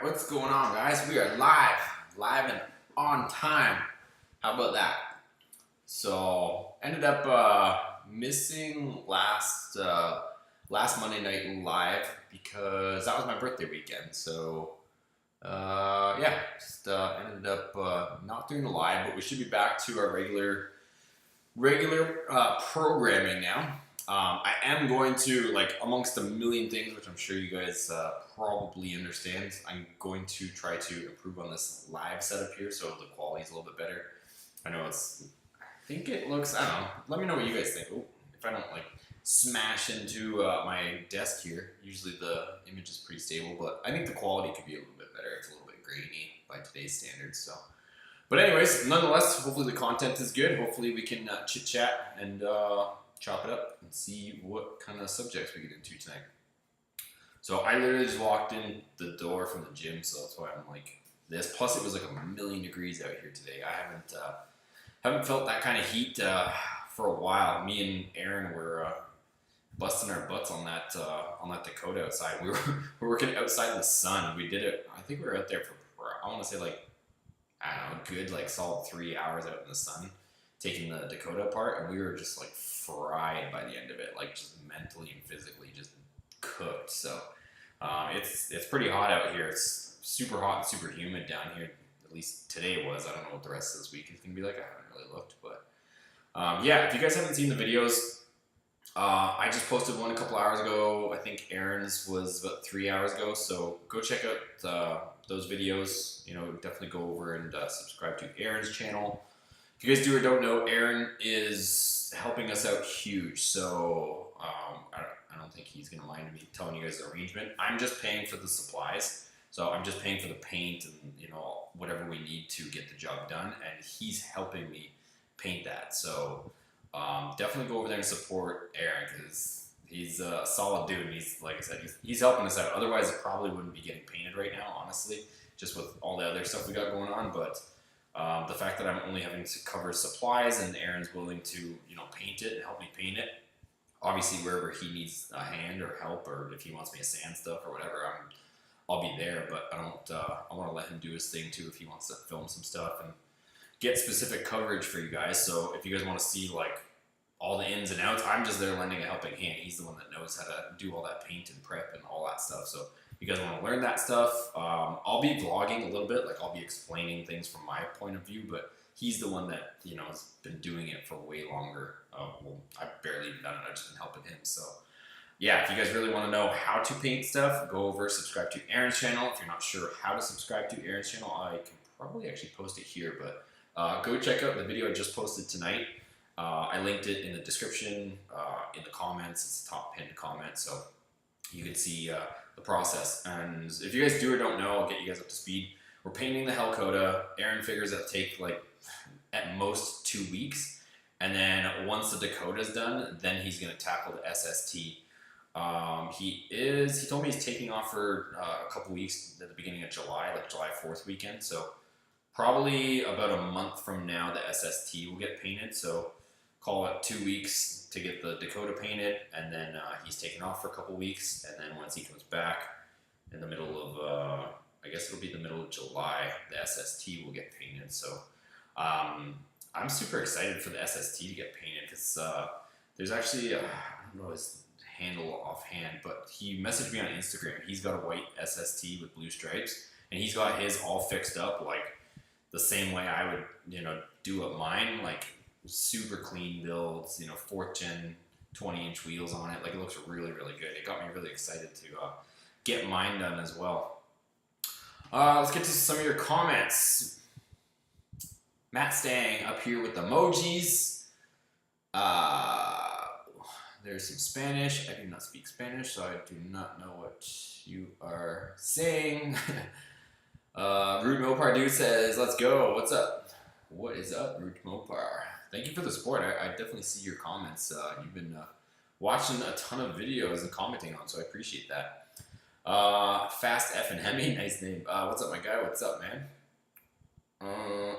What's going on, guys? We are live and on time. How about that? So, ended up missing last Monday night live because that was my birthday weekend. So, yeah, just ended up not doing the live, but we should be back to our regular programming now. I am going to, like, amongst a million things, which I'm sure you guys probably understand, I'm going to try to improve on this live setup here so the quality's a little bit better. I know I think it looks, I don't know, let me know what you guys think. Oh, if I don't, like, smash into my desk here, usually the image is pretty stable, but I think the quality could be a little bit better. It's a little bit grainy by today's standards, so. But anyways, nonetheless, hopefully the content is good. Hopefully we can chit-chat and chop it up and see what kind of subjects we get into tonight. So I literally just walked in the door from the gym, so that's why I'm like this. Plus it was like a million degrees out here today. I haven't felt that kind of heat for a while. Me and Aaron were busting our butts on that Dakota outside. We were working outside in the sun. We did it. I think we were out there for I want to say like, I don't know, good like solid 3 hours out in the sun, taking the Dakota apart, and we were just like fried by the end of it, like just mentally and physically just cooked. So it's pretty hot out here. It's super hot and super humid down here. At least today was. I don't know what the rest of this week is gonna be like. I haven't really looked, but yeah. If you guys haven't seen the videos, I just posted one a couple hours ago. I think Aaron's was about 3 hours ago. So go check out those videos. You know, definitely go over and subscribe to Aaron's channel. If you guys do or don't know, Aaron is helping us out huge. So I don't think he's gonna mind me telling you guys the arrangement. I'm just paying for the supplies. So I'm just paying for the paint and, you know, whatever we need to get the job done, and he's helping me paint that. So definitely go over there and support Aaron, because he's a solid dude. And he's, like I said, he's helping us out. Otherwise, it probably wouldn't be getting painted right now, honestly, just with all the other stuff we got going on. But the fact that I'm only having to cover supplies and Aaron's willing to, you know, paint it and help me paint it. Obviously, wherever he needs a hand or help, or if he wants me to sand stuff or whatever, I'll be there. But I want to let him do his thing too if he wants to film some stuff and get specific coverage for you guys. So if you guys want to see like all the ins and outs, I'm just there lending a helping hand. He's the one that knows how to do all that paint and prep and all that stuff. So if you guys want to learn that stuff, I'll be vlogging a little bit. Like, I'll be explaining things from my point of view, but he's the one that, you know, has been doing it for way longer. Well, I've barely even done it. I've just been helping him. So yeah, if you guys really want to know how to paint stuff, go over, subscribe to Aaron's channel. If you're not sure how to subscribe to Aaron's channel, I can probably actually post it here, but go check out the video I just posted tonight. I linked it in the description, in the comments. It's a top pinned comment, so you can see the process. And if you guys do or don't know, I'll get you guys up to speed. We're painting the Hellcat. Aaron figures it'll take like at most 2 weeks. And then once the Dakota's done, then he's gonna tackle the SST. He told me he's taking off for a couple weeks at the beginning of July, like July 4th weekend. So probably about a month from now, the SST will get painted. So call it 2 weeks to get the Dakota painted, and then he's taking off for a couple weeks, and then once he comes back in the middle of, I guess it'll be the middle of July, the SST will get painted. So I'm super excited for the SST to get painted, because there's actually, I don't know his handle offhand, but he messaged me on Instagram. He's got a white SST with blue stripes, and he's got his all fixed up like the same way I would, you know, do up mine, like super clean builds, you know, 4th gen 20-inch wheels on it. Like, it looks really, really good. It got me really excited to get mine done as well. Let's get to some of your comments. Matt Stang up here with the emojis. There's some Spanish. I do not speak Spanish, so I do not know what you are saying. Rude MOPAR dude says, let's go. What's up? What is up, Rude MOPAR? Thank you for the support. I definitely see your comments. You've been watching a ton of videos and commenting on, so I appreciate that. Fast F and Hemi, nice name. What's up, my guy? What's up, man?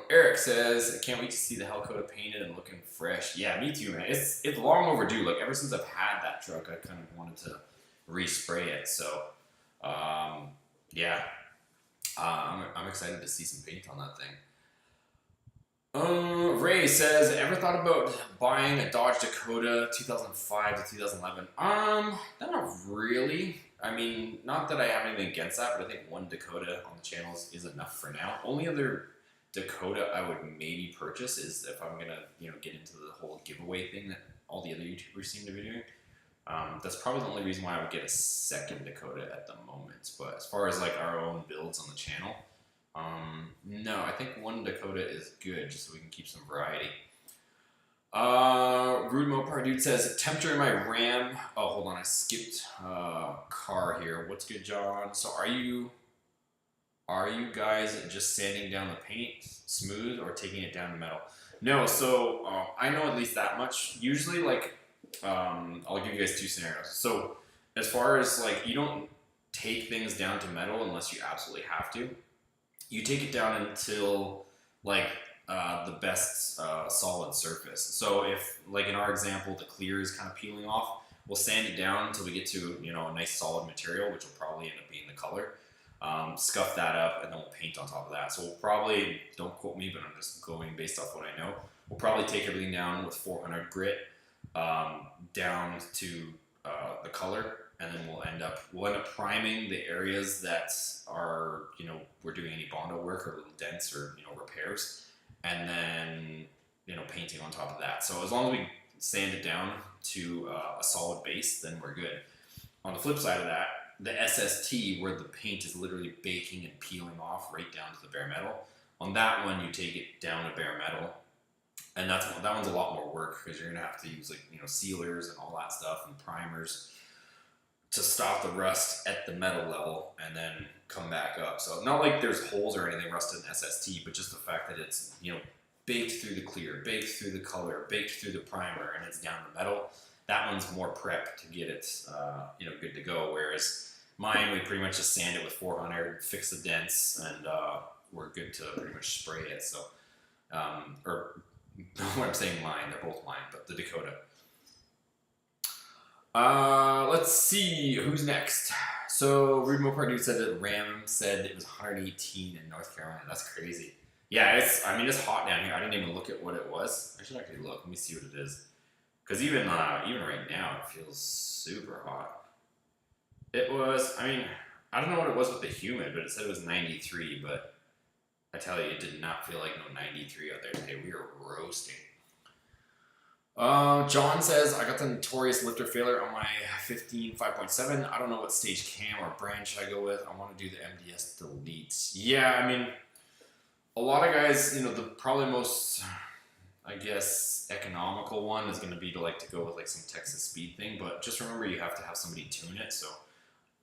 Eric says, I can't wait to see the Hellcat painted and looking fresh. Yeah, me too, man. It's long overdue. Like, ever since I've had that truck, I kind of wanted to respray it. So, yeah. I'm excited to see some paint on that thing. Ray says, ever thought about buying a Dodge Dakota 2005 to 2011? Not really. I mean, not that I have anything against that, but I think one Dakota on the channels is enough for now. Only other Dakota I would maybe purchase is if I'm gonna, get into the whole giveaway thing that all the other YouTubers seem to be doing. That's probably the only reason why I would get a second Dakota at the moment. But as far as like our own builds on the channel, no, I think one Dakota is good just so we can keep some variety. Rude Mopar dude says, temperature in my Ram. Oh, hold on, I skipped car here. What's good, John? So are you guys just sanding down the paint smooth or taking it down to metal? No, so I know at least that much. Usually, like, I'll give you guys two scenarios. So as far as like, you don't take things down to metal unless you absolutely have to. You take it down until like the best solid surface. So if, like in our example, the clear is kind of peeling off, we'll sand it down until we get to a nice solid material, which will probably end up being the color. Scuff that up, and then we'll paint on top of that. So we'll probably, don't quote me, but I'm just going based off what I know. We'll probably take everything down with 400 grit down to the color. And then we'll end up priming the areas that are, we're doing any Bondo work or little dents or, repairs, and then, painting on top of that. So as long as we sand it down to a solid base, then we're good. On the flip side of that, the SST, where the paint is literally baking and peeling off right down to the bare metal, on that one you take it down to bare metal, and that one's a lot more work because you're gonna have to use like sealers and all that stuff and primers to stop the rust at the metal level and then come back up. So not like there's holes or anything rusted in SST, but just the fact that it's baked through the clear, baked through the color, baked through the primer, and it's down to metal. That one's more prep to get it good to go. Whereas mine, we pretty much just sand it with 400, fix the dents, and we're good to pretty much spray it. So or when I'm saying mine, they're both mine, but the Dakota. Let's see who's next. So Rude Mopar dude said that Ram said it was 118 in North Carolina. That's crazy. Yeah, it's hot down here. I didn't even look at what it was. I should actually look. Let me see what it is. Because even right now, it feels super hot. It was, I don't know what it was with the humid, but it said it was 93. But I tell you, it did not feel like no 93 out there today. We were roasting. John says, I got the notorious lifter failure on my 15 5.7. I don't know what stage cam or brand should I go with. I want to do the MDS deletes. Yeah, a lot of guys, the probably most, I guess, economical one is going to be to go with like some Texas speed thing. But just remember, you have to have somebody tune it. So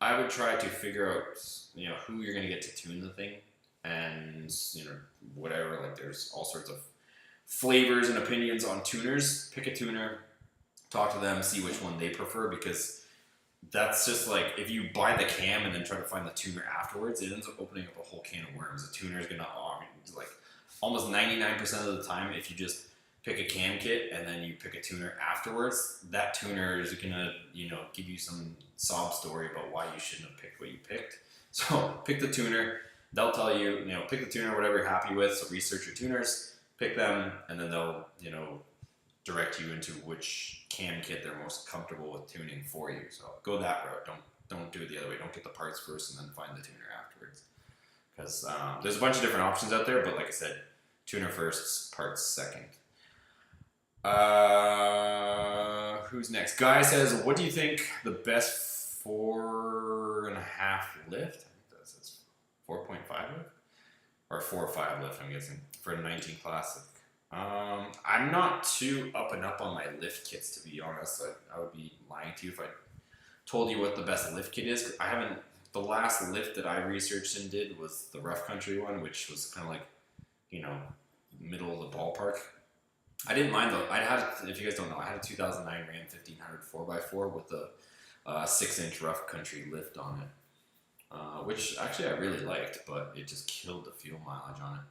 I would try to figure out, who you're going to get to tune the thing. And, whatever, like there's all sorts of flavors and opinions on tuners. Pick a tuner, talk to them, see which one they prefer, because that's just like, if you buy the cam and then try to find the tuner afterwards, it ends up opening up a whole can of worms. The tuner is gonna, like almost 99% of the time, if you just pick a cam kit and then you pick a tuner afterwards, that tuner is gonna, give you some sob story about why you shouldn't have picked what you picked. So pick the tuner. They'll tell you, pick the tuner, whatever you're happy with. So research your tuners. Pick them, and then they'll, direct you into which cam kit they're most comfortable with tuning for you. So go that route. Don't do it the other way. Don't get the parts first and then find the tuner afterwards. Because there's a bunch of different options out there, but like I said, tuner first, parts second. Who's next? Guy says, what do you think the best 4.5 lift? I think that says 4.5 lift? Or 4 or 5 lift, I'm guessing, for a 19 Classic. I'm not too up and up on my lift kits, to be honest. I would be lying to you if I told you what the best lift kit is. The last lift that I researched and did was the rough country one, which was kind of like, middle of the ballpark. I didn't mind though. If you guys don't know, I had a 2009 Ram 1500 4x4 with a 6-inch rough country lift on it. Which actually I really liked, but it just killed the fuel mileage on it.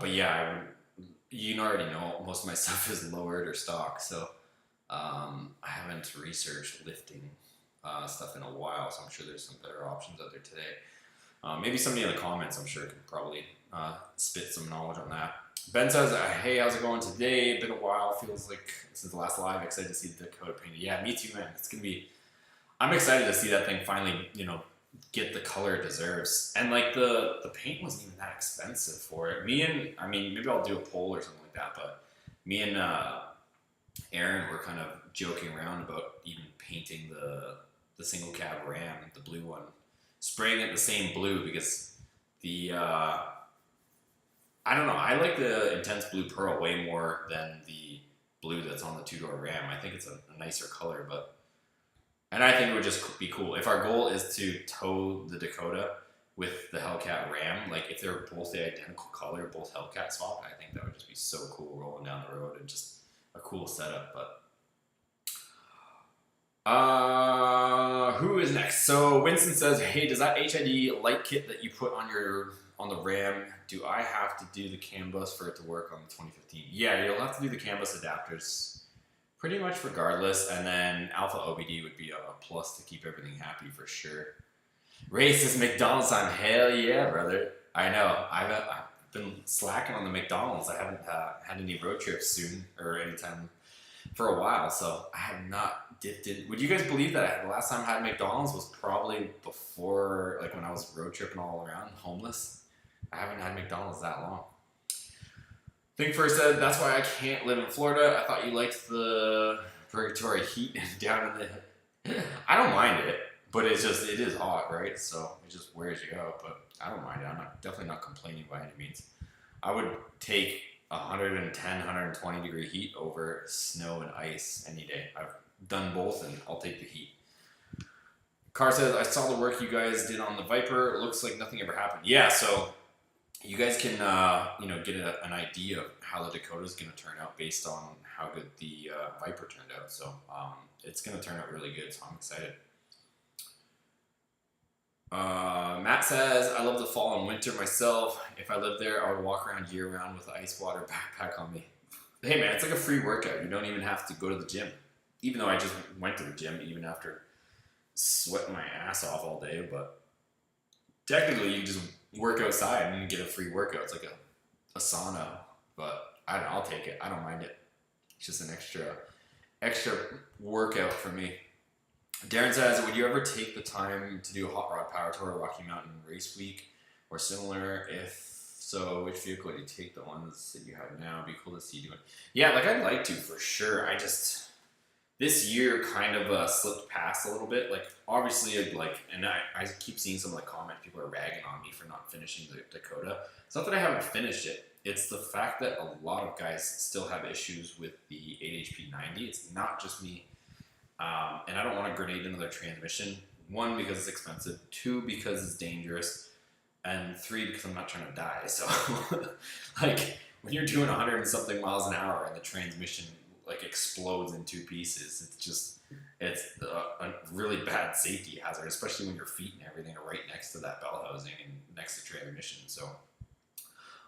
But yeah, you already know most of my stuff is lowered or stock, so I haven't researched lifting stuff in a while, so I'm sure there's some better options out there today. Maybe somebody in the comments, I'm sure, can probably spit some knowledge on that. Ben says, hey, how's it going today? Been a while. Feels like since the last live. Excited to see the Dakota painted. Yeah, me too, man. It's going to be... I'm excited to see that thing finally, you know, get the color it deserves. And, like, the paint wasn't even that expensive for it. I mean, maybe I'll do a poll or something like that, but me and Aaron were kind of joking around about even painting the single cab Ram, the blue one, spraying it the same blue because the I don't know, I like the intense blue pearl way more than the blue that's on the two-door Ram. I think it's a nicer color, and I think it would just be cool if our goal is to tow the Dakota with the Hellcat Ram. Like if they're both the identical color, both Hellcat swap, I think that would just be so cool rolling down the road and just a cool setup. But who is next? So Winston says, hey, does that HID light kit that you put on the Ram, do I have to do the CAN bus for it to work on the 2015? Yeah, you'll have to do the CAN bus adapters pretty much regardless, and then Alpha OBD would be a plus to keep everything happy for sure. Ray says McDonald's time. Hell yeah, brother. I know. I've been slacking on the McDonald's. I haven't had any road trips soon or anytime for a while, so I have not dipped in. Would you guys believe that the last time I had McDonald's was probably before, like when I was road tripping all around, homeless? I haven't had McDonald's that long. Think first said, that's why I can't live in Florida. I thought you liked the purgatory heat down in the... I don't mind it, but it is hot, right? So it just wears you out, but I don't mind it. I'm definitely not complaining by any means. I would take 110, 120 degree heat over snow and ice any day. I've done both and I'll take the heat. Car says, I saw the work you guys did on the Viper. It looks like nothing ever happened. Yeah, so you guys can get an idea of how the Dakota is going to turn out based on how good the Viper turned out. So it's going to turn out really good, so I'm excited. Matt says, I love the fall and winter myself. If I lived there, I would walk around year round with an ice water backpack on me. Hey man, it's like a free workout. You don't even have to go to the gym. Even though I just went to the gym even after sweating my ass off all day, but technically you can just work outside and get a free workout. It's like a sauna, but I'll take it. I don't mind it. It's just an extra workout for me. Darren says, would you ever take the time to do a hot rod power tour, Rocky Mountain Race Week, or similar? If so, which vehicle would you take? The ones that you have now? It'd be cool to see you doing. Yeah, like I'd like to for sure. I just this year kind of slipped past a little bit. Like obviously, and I keep seeing some of the comments. People are ragging on me for not finishing the Dakota. It's not that I haven't finished it. It's the fact that a lot of guys still have issues with the 8HP90. It's not just me. And I don't want to grenade into their transmission. 1, because it's expensive. 2, because it's dangerous. And 3, because I'm not trying to die. So, like, when you're doing 100 and something miles an hour and the transmission, like, explodes in 2 pieces, it's a really bad safety hazard, especially when your feet and everything are right next to that bell housing and next to transmission. So,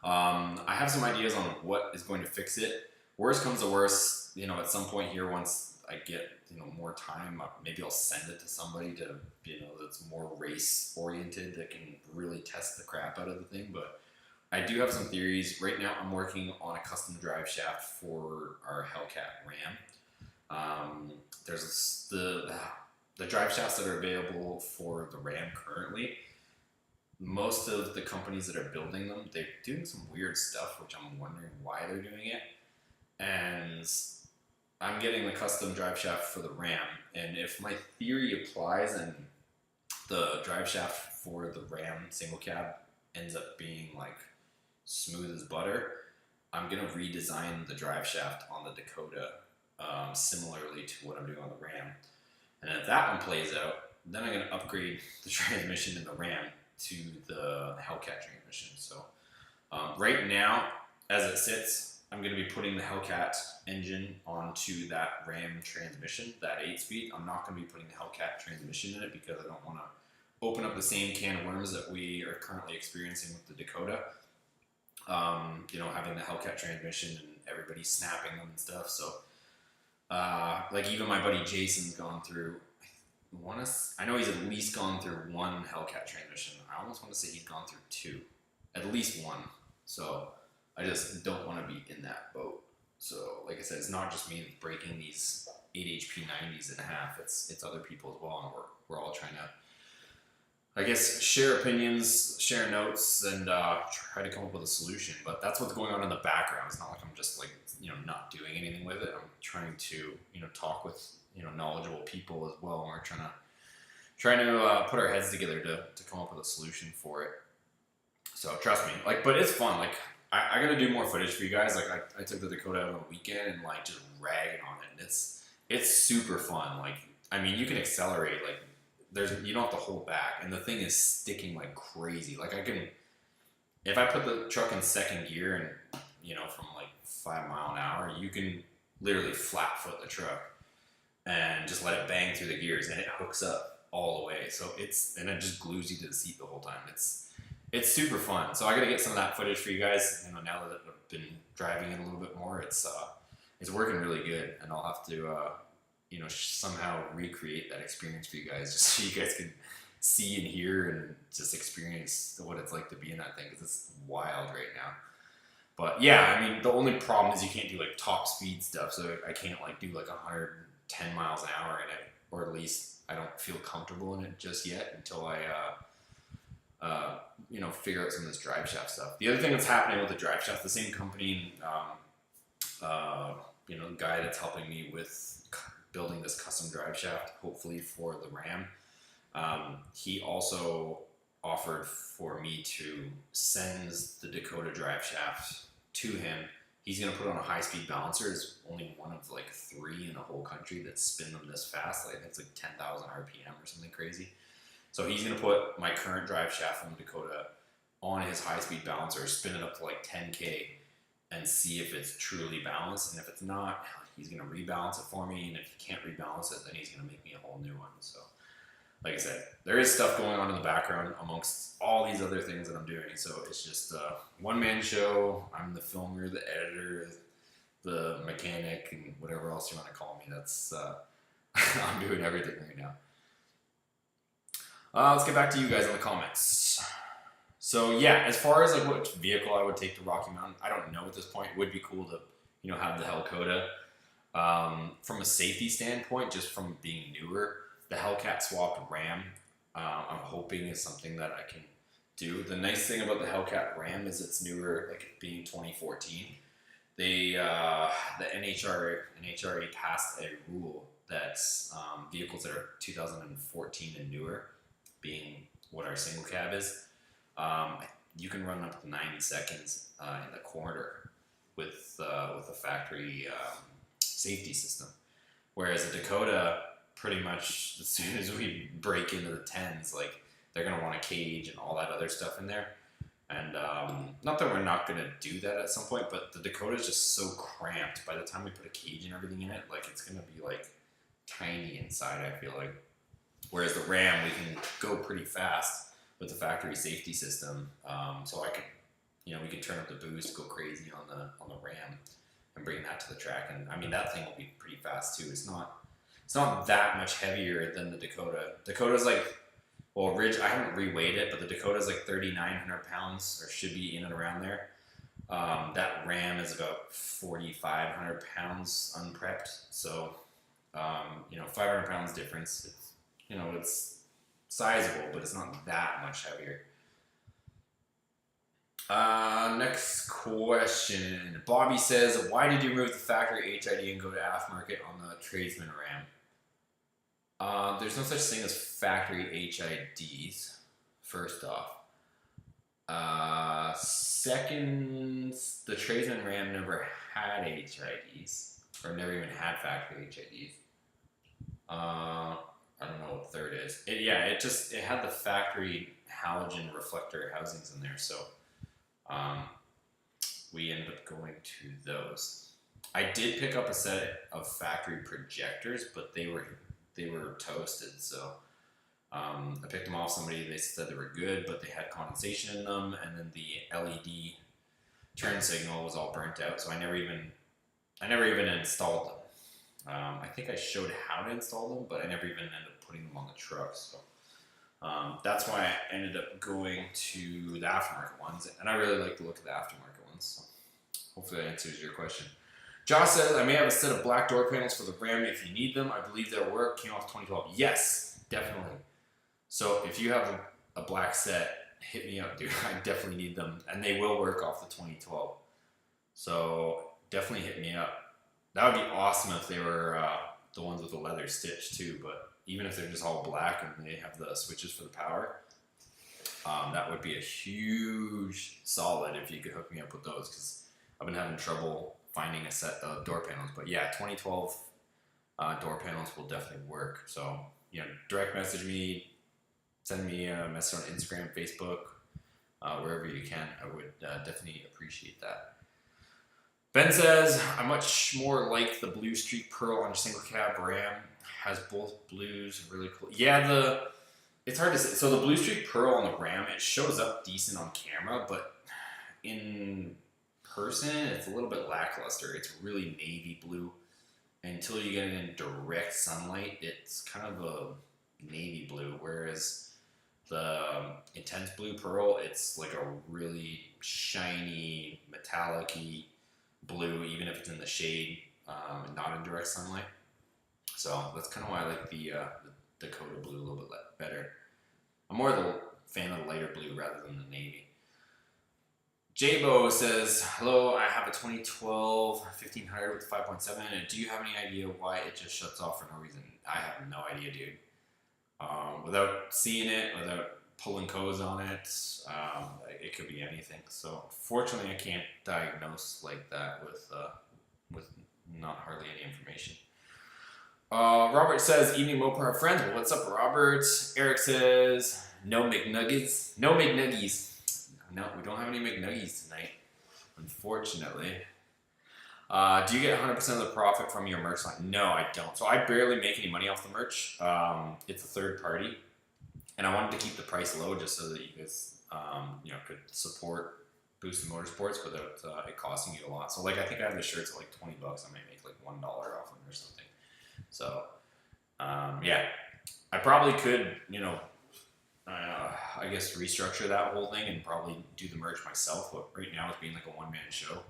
I have some ideas on what is going to fix it. Worst comes to worst, at some point here, once I get more time, maybe I'll send it to somebody to that's more race oriented that can really test the crap out of the thing. But I do have some theories. Right now I'm working on a custom drive shaft for our Hellcat Ram. There's the drive shafts that are available for the Ram currently. Most of the companies that are building them, they're doing some weird stuff, which I'm wondering why they're doing it. And I'm getting the custom drive shaft for the Ram, and if my theory applies and the drive shaft for the Ram single cab ends up being like smooth as butter, I'm gonna redesign the drive shaft on the Dakota similarly to what I'm doing on the Ram. And if that one plays out, then I'm gonna upgrade the transmission in the Ram to the Hellcat transmission. So right now, as it sits, I'm going to be putting the Hellcat engine onto that Ram transmission, that 8-speed. I'm not going to be putting the Hellcat transmission in it because I don't want to open up the same can of worms that we are currently experiencing with the Dakota. Having the Hellcat transmission and everybody snapping them and stuff. So, like even my buddy Jason's gone through, I know he's at least gone through one Hellcat transmission. I almost want to say he's gone through two, at least one. So I just don't want to be in that boat. So like I said, it's not just me breaking these 8 HP 90s in half. It's other people as well, and we're all trying to, I guess, share opinions, share notes, and try to come up with a solution. But that's what's going on in the background. It's not like I'm just like, not doing anything with it. I'm trying to, talk with, knowledgeable people as well. And we're trying to put our heads together to come up with a solution for it. So trust me, but it's fun. I gotta do more footage for you guys. I took the Dakota out on a weekend and just ragging on it. And it's super fun. I mean, you can accelerate. You don't have to hold back, and the thing is sticking like crazy. If I put the truck in second gear and from 5 mile an hour, you can literally flat foot the truck and just let it bang through the gears, and it hooks up all the way. So and it just glues you to the seat the whole time. It's super fun. So I got to get some of that footage for you guys. Now that I've been driving it a little bit more, it's working really good, and I'll have to somehow recreate that experience for you guys, just so you guys can see and hear and just experience what it's like to be in that thing, because it's wild right now. But yeah, I mean, the only problem is you can't do top speed stuff. So I can't do 110 miles an hour in it, or at least I don't feel comfortable in it just yet until I figure out some of this drive shaft stuff. The other thing that's happening with the drive shaft, the same company, the guy that's helping me with building this custom drive shaft, hopefully for the Ram, he also offered for me to send the Dakota drive shaft to him. He's going to put on a high-speed balancer. It's only one of 3 in the whole country that spin them this fast. I think it's 10,000 RPM or something crazy. So he's going to put my current drive shaft from the Dakota on his high-speed balancer, spin it up to 10K, and see if it's truly balanced. And if it's not, he's going to rebalance it for me. And if he can't rebalance it, then he's going to make me a whole new one. So like I said, there is stuff going on in the background amongst all these other things that I'm doing. So it's just a one-man show. I'm the filmer, the editor, the mechanic, and whatever else you want to call me. That's I'm doing everything right now. Let's get back to you guys in the comments. So yeah, as far as what vehicle I would take to Rocky Mountain, I don't know at this point. It would be cool to have the Hellcat. From a safety standpoint, just from being newer, the Hellcat swapped Ram, I'm hoping is something that I can do. The nice thing about the Hellcat Ram is it's newer, being 2014. The NHRA passed a rule that vehicles that are 2014 and newer, being what our single cab is, you can run up to 90 seconds in the corner with a factory safety system. Whereas a Dakota, pretty much as soon as we break into the 10s, they're going to want a cage and all that other stuff in there. And not that we're not going to do that at some point, but the Dakota is just so cramped. By the time we put a cage and everything in it, it's going to be tiny inside, I feel like. Whereas the Ram, we can go pretty fast with the factory safety system. So I could, we could turn up the boost, go crazy on the Ram, and bring that to the track. And I mean, that thing will be pretty fast too. It's not that much heavier than the Dakota. Dakota's I haven't reweighed it, but the Dakota's 3,900 pounds, or should be in and around there. That Ram is about 4,500 pounds unprepped. So, 500 pounds difference. It's sizable, but it's not that much heavier. Next question. Bobby says, why did you remove the factory HID and go to aftermarket on the Tradesman Ram? There's no such thing as factory HIDs, first off. Second, the Tradesman Ram never had HIDs, or never even had factory HIDs. I don't know what third is. It had the factory halogen reflector housings in there, so we ended up going to those. I did pick up a set of factory projectors, but they were toasted, so I picked them off somebody. They said they were good, but they had condensation in them, and then the LED turn signal was all burnt out, so I never even installed them. I think I showed how to install them, but I never even ended up putting them on the truck. So that's why I ended up going to the aftermarket ones, and I really like the look of the aftermarket ones. So hopefully that answers your question. Josh says, I may have a set of black door panels for the Ram if you need them. I believe they'll work. Came off 2012. Yes, definitely. So if you have a black set, hit me up, dude. I definitely need them, and they will work off the 2012. So definitely hit me up. That would be awesome if they were the ones with the leather stitch too, but even if they're just all black and they have the switches for the power, that would be a huge solid if you could hook me up with those, because I've been having trouble finding a set of door panels. But yeah, 2012 door panels will definitely work. So, you know, direct message me, send me a message on Instagram, Facebook, wherever you can. I would definitely appreciate that. Ben says, I much more like the blue streak pearl on a single cab Ram. Has both blues, really cool. Yeah, it's hard to say. So the blue streak pearl on the Ram, it shows up decent on camera, but in person, it's a little bit lackluster. It's really navy blue. Until you get it in direct sunlight, it's kind of a navy blue, whereas the intense blue pearl, it's like a really shiny, metallic-y blue, even if it's in the shade and not in direct sunlight. So that's kind of why I like the Dakota blue a little bit better. I'm more the fan of the lighter blue rather than the navy. Jabo says, hello, I have a 2012 1500 with 5.7 in it. Do you have any idea why it just shuts off for no reason? I have no idea, dude. Without seeing it, without pulling codes on it, it could be anything. So fortunately, I can't diagnose like that with not hardly any information. Robert says, evening MOPAR friends. Well, what's up, Robert? Eric says, no McNuggies. No McNuggies. No, we don't have any McNuggies tonight, unfortunately. Do you get 100% of the profit from your merch line? No, I don't. So I barely make any money off the merch. It's a third party, and I wanted to keep the price low just so that you guys, could support Boosted Motorsports without it costing you a lot. So like, I think I have the shirts at like $20. I might make like $1 off them or something. So yeah, I probably could, I guess restructure that whole thing and probably do the merch myself. But right now, it's being like a one-man show.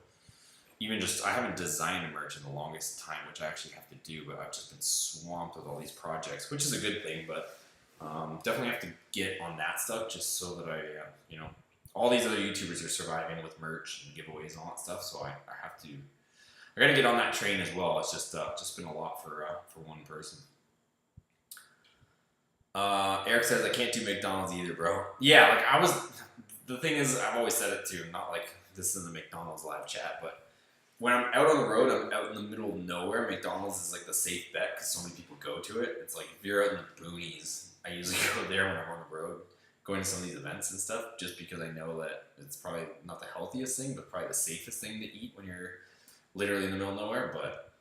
Even just, I haven't designed a merch in the longest time, which I actually have to do, but I've just been swamped with all these projects, which is a good thing, but definitely have to get on that stuff just so that I, all these other YouTubers are surviving with merch and giveaways and all that stuff, so I gotta get on that train as well. It's just been a lot for one person. Eric says, I can't do McDonald's either, bro. Yeah, the thing is, I've always said it too, not like this is the McDonald's live chat, but when I'm out on the road, I'm out in the middle of nowhere. McDonald's is like the safe bet because so many people go to it. It's like if you're out in the boonies, I usually go there when I'm on the road, going to some of these events and stuff, just because I know that it's probably not the healthiest thing, but probably the safest thing to eat when you're literally in the middle of nowhere. But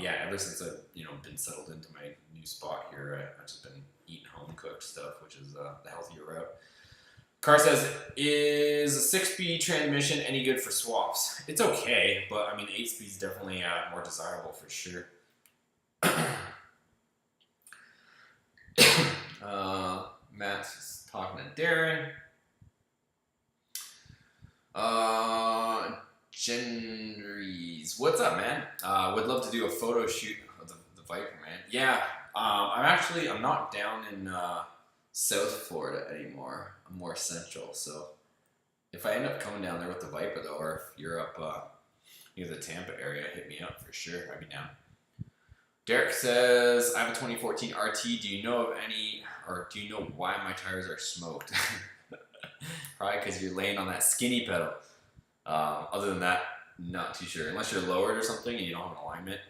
yeah, ever since I've been settled into my new spot here, I've just been eating home cooked stuff, which is the healthier route. Car says, is a 6-speed transmission any good for swaps? It's okay, but I mean 8-speed is definitely more desirable for sure. Matt's talking to Darren. Gendries, what's up, man? Would love to do a photo shoot of the Viper, man. Yeah, I'm not down in South Florida anymore. I'm more central, so if I end up coming down there with the Viper though, or if you're up near the Tampa area, hit me up for sure. I'd be down. Derek says, I have a 2014 RT. Do you know of any, or do you know why my tires are smoked? Probably because you're laying on that skinny pedal. Other than that, not too sure. Unless you're lowered or something and you don't have an alignment,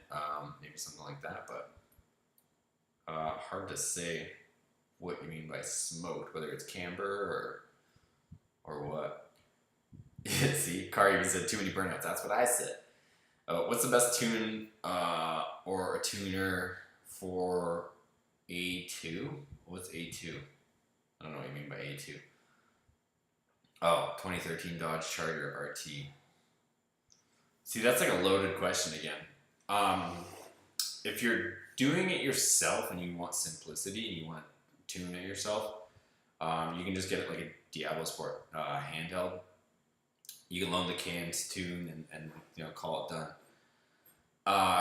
maybe something like that. But hard to say what you mean by smoked, whether it's camber or what. See, Car even said too many burnouts. That's what I said. What's the best tune or a tuner for A2? What's A2? I don't know what you mean by A2. Oh, 2013 Dodge Charger RT. See, that's like a loaded question again. If you're doing it yourself and you want simplicity and you want to tune it yourself, you can just get it like a Diablo Sport handheld. You can loan the can to tune and call it done.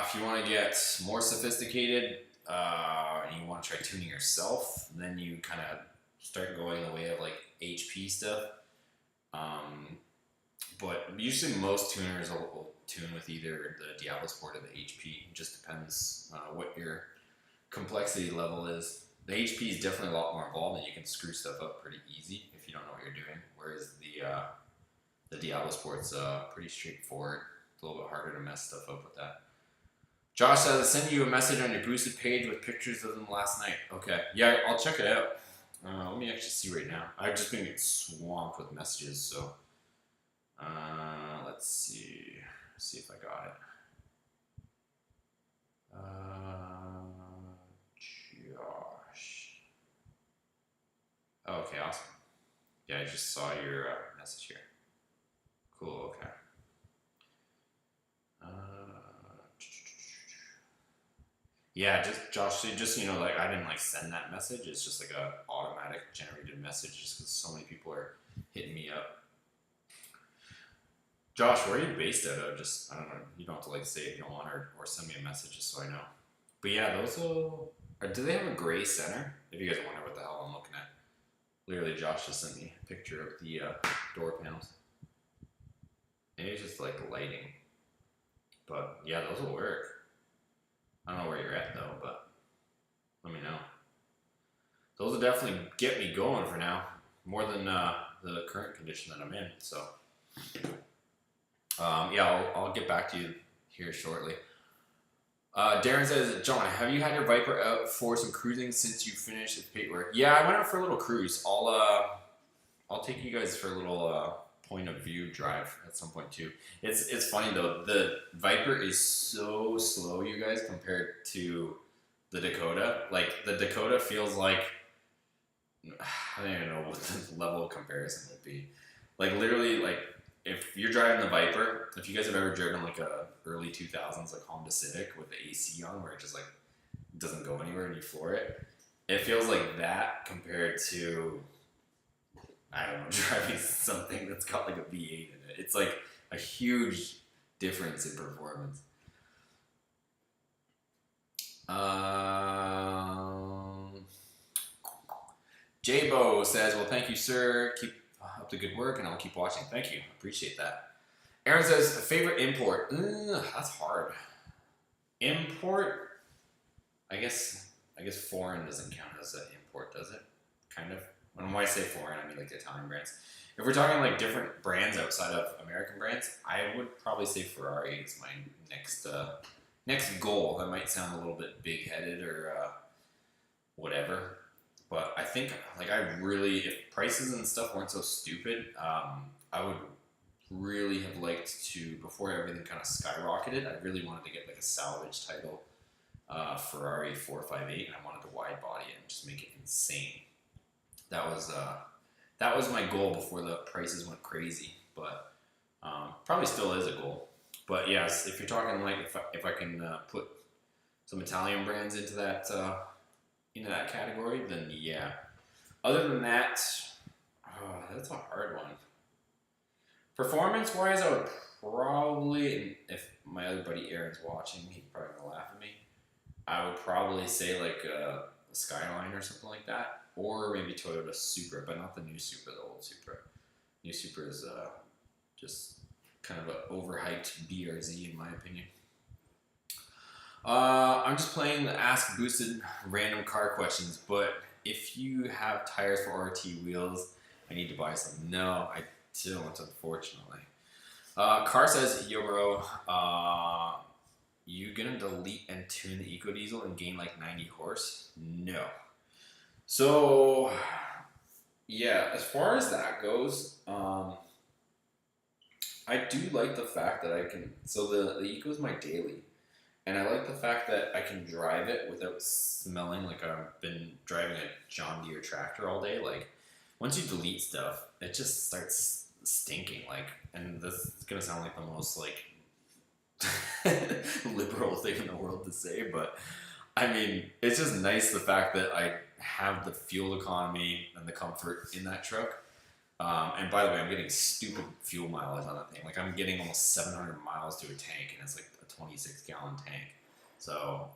If you want to get more sophisticated and you want to try tuning yourself, then you kind of start going the way of like HP stuff. But usually most tuners will tune with either the Diablo Sport or the HP. It just depends what your complexity level is. The HP is definitely a lot more involved, and you can screw stuff up pretty easy if you don't know what you're doing. Whereas the Diablo Sport's pretty straightforward. It's a little bit harder to mess stuff up with that. Josh says, I sent you a message on your boosted page with pictures of them last night. Okay, yeah, I'll check it out. Let me actually see right now. I've just been getting swamped with messages, so let's see. See if I got it. Josh. Okay, awesome. Yeah, I just saw your message here. Cool. Okay. Yeah, Josh, just like I didn't like send that message. It's just like a automatic generated message, just because so many people are hitting me up. Josh, where are you based out of? Just, I don't know. You don't have to like say if you don't want, or send me a message just so I know. But yeah, those will. Do they have a gray center? If you guys wonder what the hell I'm looking at, literally, Josh just sent me a picture of the door panels. Maybe it's just like lighting. But yeah, those will work. I don't know where you're at though, but let me know. Those will definitely get me going for now, more than the current condition that I'm in. So yeah, I'll get back to you here shortly. Darren says, John, have you had your Viper out for some cruising since you finished the paperwork? Yeah, I went out for a little cruise. I'll take you guys for a little point of view drive at some point too. It's funny though, the Viper is so slow, you guys, compared to the Dakota. Like the Dakota feels like, I don't even know what the level of comparison would be. Like literally, like if you're driving the Viper, if you guys have ever driven like a early 2000s like Honda Civic with the AC on where it just like doesn't go anywhere and you floor it, it feels like that compared to, I don't know, driving something that's got like a V8 in it. It's like a huge difference in performance. J-Bo says, well, thank you, sir. Keep up the good work, and I'll keep watching. Thank you. Appreciate that. Aaron says, favorite import? That's hard. Import? I guess foreign doesn't count as an import, does it? Kind of. When I say foreign, I mean like the Italian brands. If we're talking like different brands outside of American brands, I would probably say Ferrari is my next goal. That might sound a little bit big-headed or whatever, but I think like if prices and stuff weren't so stupid, I would really have liked to, before everything kind of skyrocketed, I really wanted to get like a salvage title Ferrari 458, and I wanted to wide body it and just make it insane. That was my goal before the prices went crazy, but probably still is a goal. But yes, if you're talking like if I can put some Italian brands into that category, then yeah. Other than that, that's a hard one. Performance-wise, I would probably, if my other buddy Aaron's watching, he's probably gonna laugh at me. I would probably say like a Skyline or something like that, or maybe Toyota Supra, but not the new Supra, the old Supra. New Supra is just kind of an overhyped BRZ in my opinion. I'm just playing the Ask Boosted random car questions, but if you have tires for RT wheels, I need to buy some. No, I don't, unfortunately. Car says, yo bro, you gonna delete and tune the Ecodiesel and gain like 90 horse? No. So, yeah, as far as that goes, I do like the fact that I can, so the Eco is my daily, and I like the fact that I can drive it without smelling like I've been driving a John Deere tractor all day. Like, once you delete stuff, it just starts stinking, like, and this is gonna sound like the most, like, liberal thing in the world to say, but I mean, it's just nice the fact that I have the fuel economy and the comfort in that truck. And by the way, I'm getting stupid fuel mileage on that thing. Like I'm getting almost 700 miles to a tank, and it's like a 26-gallon tank. So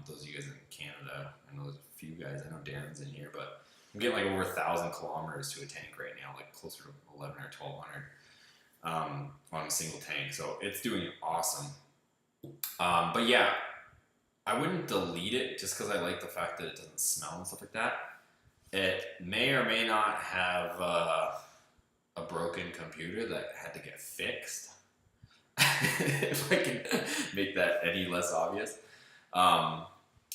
those of you guys in Canada, I know there's a few guys. I know Darren's in here, but I'm getting like over 1,000 kilometers to a tank right now, like closer to 11 or 1,200 on a single tank. So it's doing awesome. But yeah, I wouldn't delete it just because I like the fact that it doesn't smell and stuff like that. It may or may not have a broken computer that had to get fixed. If I can make that any less obvious.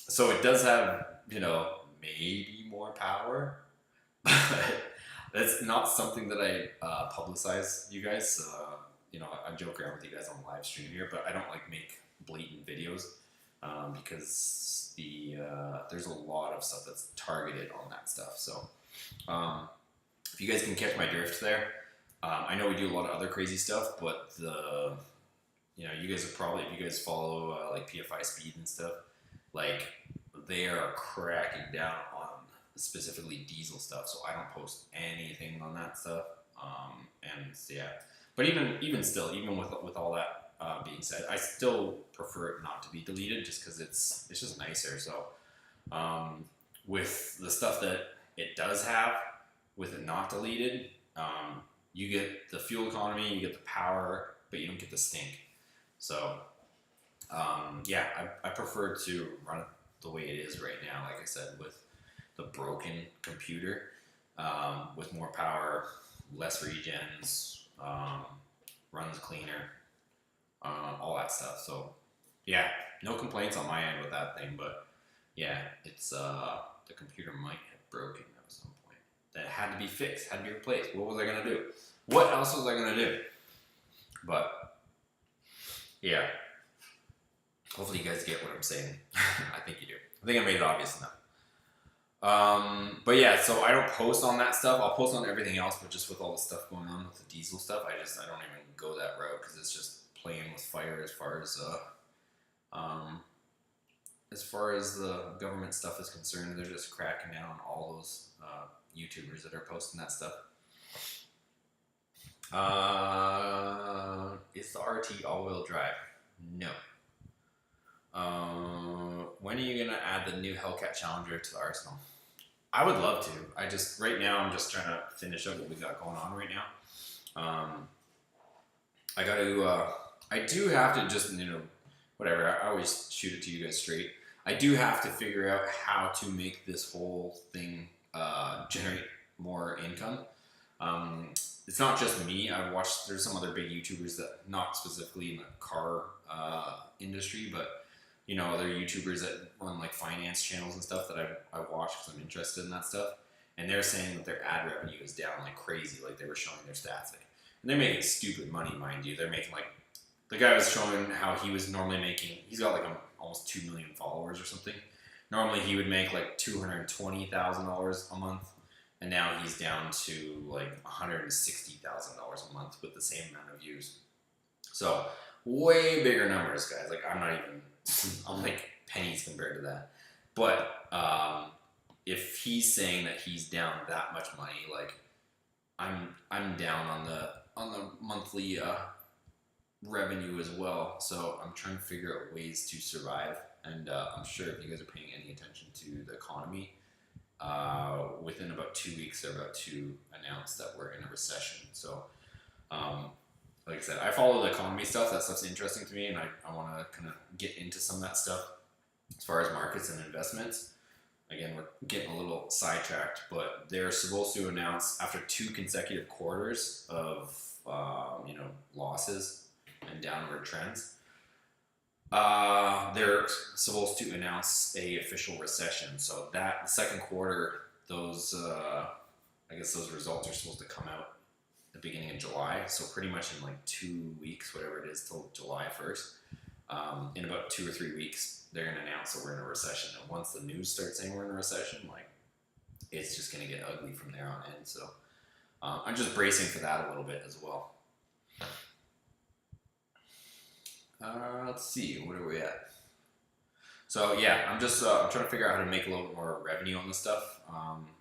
So it does have, maybe more power, but that's not something that I publicize, you guys. I joke around with you guys on the live stream here, but I don't like make blatant videos because there's a lot of stuff that's targeted on that stuff. So if you guys can catch my drift there, I know we do a lot of other crazy stuff, but you guys are probably, if you guys follow like PFI Speed and stuff, like they are cracking down on specifically diesel stuff. So I don't post anything on that stuff. And yeah, but even still, even with all that being said, I still prefer it not to be deleted just because it's just nicer. So with the stuff that it does have, with it not deleted, you get the fuel economy, you get the power, but you don't get the stink. So yeah, I prefer to run it the way it is right now, like I said, with the broken computer, with more power, less regens, runs cleaner, all that stuff. So yeah, no complaints on my end with that thing, but yeah, it's the computer might have broken at some point. That had to be fixed, had to be replaced. What was I gonna do? What else was I gonna do? But yeah, hopefully you guys get what I'm saying. I think you do. I think I made it obvious enough. But yeah, so I don't post on that stuff. I'll post on everything else, but just with all the stuff going on with the diesel stuff, I don't even go that route because it's just playing with fire as far as the government stuff is concerned. They're just cracking down on all those YouTubers that are posting that stuff. Is the RT all-wheel drive? No. When are you gonna add the new Hellcat Challenger to the arsenal? I would love to. Right now I'm just trying to finish up what we got going on right now. I do have to just, whatever, I always shoot it to you guys straight. I do have to figure out how to make this whole thing generate more income. It's not just me. There's some other big YouTubers that, not specifically in the car industry, but other YouTubers that run like finance channels and stuff that I watch because I'm interested in that stuff. And they're saying that their ad revenue is down like crazy, like they were showing their stats. And they're making stupid money, mind you. They're making like, the guy was showing how he was normally making, he's got like almost 2 million followers or something. Normally he would make like $220,000 a month. And now he's down to like $160,000 a month with the same amount of views. So way bigger numbers, guys. Like I'm like pennies compared to that. But if he's saying that he's down that much money, like I'm down on the monthly revenue as well. So I'm trying to figure out ways to survive. And I'm sure if you guys are paying any attention to the economy, within about 2 weeks they're about to announce that we're in a recession. So like I said, I follow the economy stuff. That stuff's interesting to me, and I want to kind of get into some of that stuff as far as markets and investments. Again, we're getting a little sidetracked, but they're supposed to announce after 2 consecutive quarters of losses and downward trends. They're supposed to announce a official recession. So that the second quarter, those those results are supposed to come out the beginning of July. So pretty much in like 2 weeks, whatever it is, till July 1st. In about 2 or 3 weeks, they're gonna announce that we're in a recession. And once the news starts saying we're in a recession, like it's just gonna get ugly from there on in. So I'm just bracing for that a little bit as well. Let's see, what are we at? So yeah, I'm just I'm trying to figure out how to make a little bit more revenue on this stuff.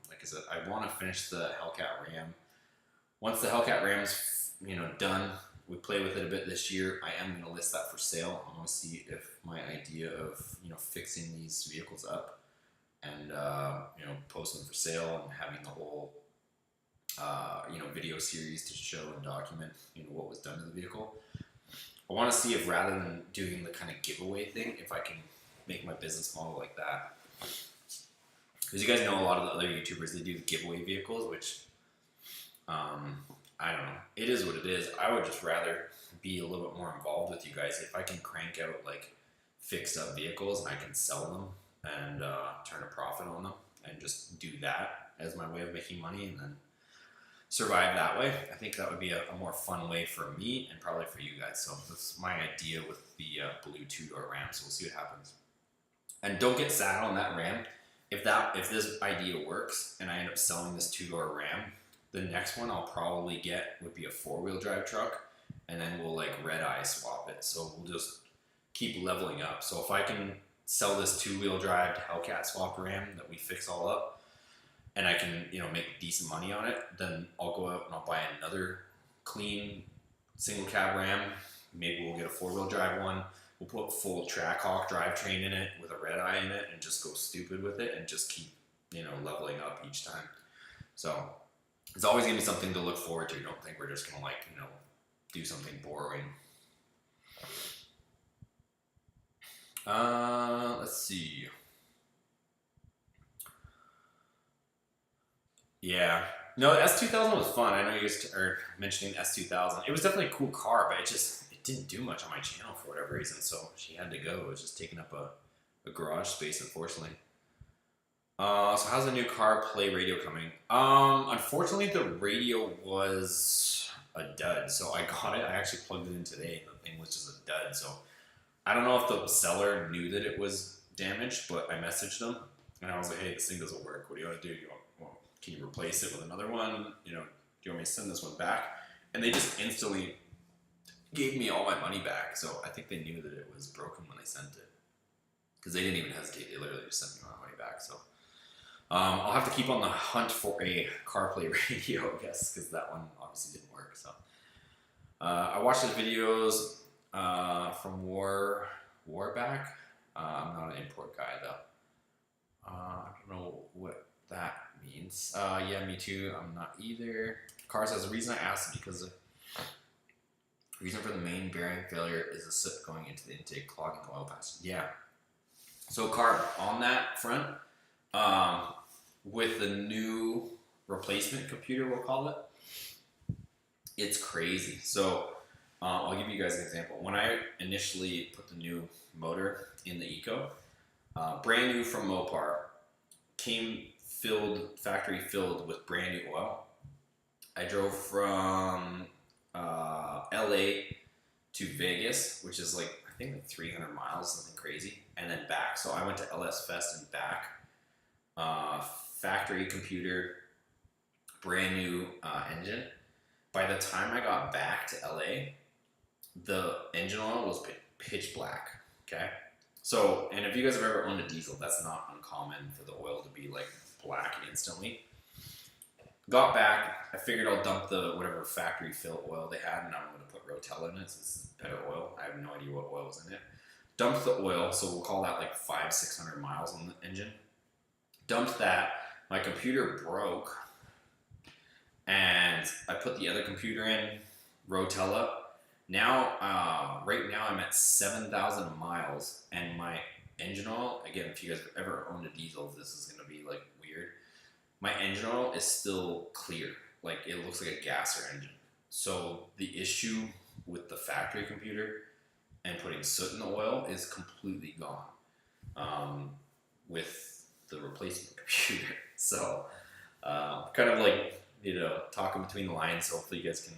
Like I said, I want to finish the Hellcat Ram. Once the Hellcat Ram's done, we play with it a bit this year. I am going to list that for sale. I want to see if my idea of fixing these vehicles up and posting them for sale and having the whole video series to show and document what was done to the vehicle. I want to see if rather than doing the kind of giveaway thing, if I can make my business model like that. Because you guys know a lot of the other YouTubers, they do the giveaway vehicles, which I don't know. It is what it is. I would just rather be a little bit more involved with you guys. If I can crank out like fixed up vehicles and I can sell them and turn a profit on them and just do that as my way of making money and then survive that way, I think that would be a more fun way for me and probably for you guys. So that's my idea with the blue two-door Ram. So we'll see what happens. And don't get sad on that Ram. If this idea works and I end up selling this two-door Ram, the next one I'll probably get would be a four-wheel drive truck, and then we'll like red eye swap it. So we'll just keep leveling up. So if I can sell this two-wheel drive Hellcat swap Ram that we fix all up, and I can make decent money on it, then I'll go out and I'll buy another clean single cab Ram. Maybe we'll get a four-wheel drive one. We'll put full Trackhawk drivetrain in it with a red eye in it and just go stupid with it and just keep leveling up each time. So it's always gonna be something to look forward to. Don't think we're just gonna do something boring. Let's see. Yeah. No, the S2000 was fun. I know you guys are mentioning the S2000. It was definitely a cool car, but it didn't do much on my channel for whatever reason, so she had to go. It was just taking up a garage space, unfortunately. So how's the new CarPlay radio coming? Unfortunately, the radio was a dud, so I got it. I actually plugged it in today, and the thing was just a dud. So I don't know if the seller knew that it was damaged, but I messaged them, and I was like, hey, this thing doesn't work. What do you want to do? Can you replace it with another one? Do you want me to send this one back? And they just instantly gave me all my money back. So I think they knew that it was broken when they sent it, because they didn't even hesitate. They literally just sent me my money back. So I'll have to keep on the hunt for a CarPlay radio, I guess, because that one obviously didn't work. So I watched the videos from Warback. I'm not an import guy though. I don't know what that means. Yeah, me too. I'm not either. Cars has a reason I asked it because the reason for the main bearing failure is the soot going into the intake, clogging the oil pass. Yeah. So Carb, on that front, with the new replacement computer, we'll call it, it's crazy. So I'll give you guys an example. When I initially put the new motor in the Eco, brand new from MOPAR, came factory filled with brand new oil. I drove from LA to Vegas, which is like, I think like 300 miles, something crazy, and then back. So I went to LS Fest and back. Factory computer, brand new engine. By the time I got back to LA, the engine oil was pitch black, okay? So, and if you guys have ever owned a diesel, that's not uncommon for the oil to be like black instantly. Got back, I figured I'll dump the whatever factory fill oil they had, and I'm going to put Rotella in it, so this is better oil. I have no idea what oil was in it. Dumped the oil, so we'll call that like 500-600 miles on the engine. Dumped that, my computer broke, and I put the other computer in, Rotella. Now, right now I'm at 7,000 miles, and my engine oil, again, if you guys have ever owned a diesel, this is going to be like weird. My engine oil is still clear. Like, it looks like a gasser engine. So the issue with the factory computer and putting soot in the oil is completely gone with the replacement computer. So kind of like, talking between the lines. Hopefully you guys can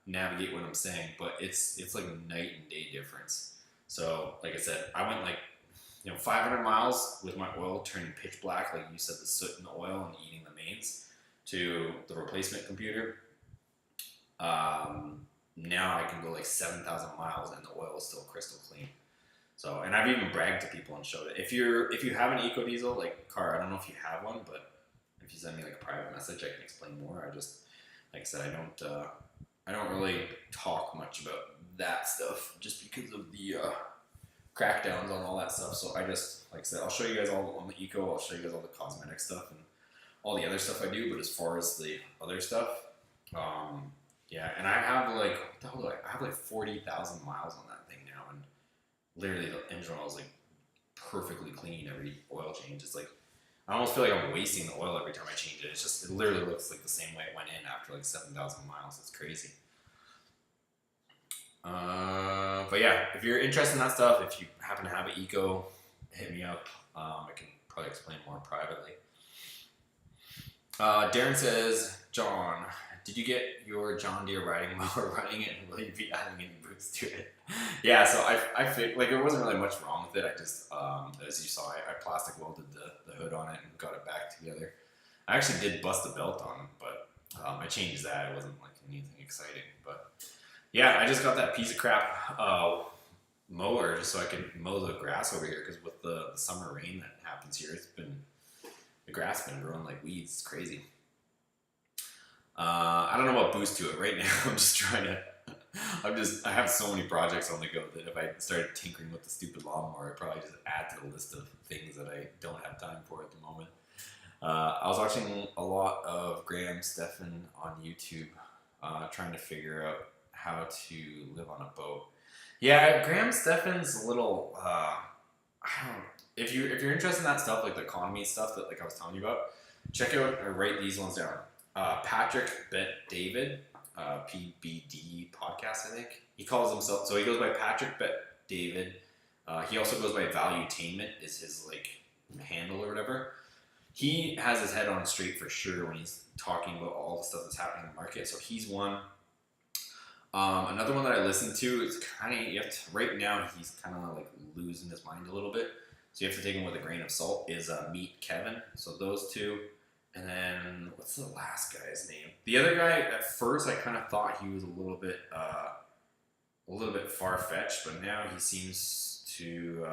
navigate what I'm saying, but it's like a night and day difference. So like I said, I went like 500 miles with my oil turning pitch black, like you said, the soot in the oil and eating the mains, to the replacement computer. Now I can go like 7,000 miles and the oil is still crystal clean. So, and I've even bragged to people and showed it. If you have an Ecodiesel like car, I don't know if you have one, but if you send me like a private message, I can explain more. I just, like I said, I don't really talk much about that stuff just because of the crackdowns on all that stuff. So I just, like I said, I'll show you guys all on the Eco. I'll show you guys all the cosmetic stuff and all the other stuff I do. But as far as the other stuff, yeah. And I have like, what the hell do I have like 40,000 miles on that thing now, and literally the engine oil is like perfectly clean every oil change. It's like I almost feel like I'm wasting the oil every time I change it. It's just, it literally looks like the same way it went in after like 7,000 miles. It's crazy. But yeah, if you're interested in that stuff, if you happen to have an Eco, hit me up. I can probably explain more privately. Darren says, John, did you get your John Deere riding mower running it, and will you be adding any boots to it? Yeah, so I think like there wasn't really much wrong with it. I just, as you saw, I plastic welded the hood on it and got it back together. I actually did bust the belt on it, but I changed that. It wasn't like anything exciting, but yeah, I just got that piece of crap mower just so I can mow the grass over here, because with the summer rain that happens here, the grass has been growing like weeds. It's crazy. I don't know what boost to it right now. I'm just trying to. I have so many projects on the go that if I started tinkering with the stupid lawnmower, I'd probably just add to the list of things that I don't have time for at the moment. I was watching a lot of Graham Stephan on YouTube, trying to figure out how to live on a boat. Yeah, Graham Stephan's a little. I don't. If you're interested in that stuff, like the economy stuff that like I was telling you about, check out or write these ones down. Patrick Bet David, PBD podcast, I think. He calls himself, so he goes by Patrick Bet David. He also goes by Valuetainment is his like handle or whatever. He has his head on straight for sure when he's talking about all the stuff that's happening in the market. So he's one. Another one that I listen to is kind of, right now he's kind of like losing his mind a little bit. So you have to take him with a grain of salt, is Meet Kevin. So those two. And then, what's the last guy's name? The other guy, at first, I kind of thought he was a little bit far-fetched, but now he seems to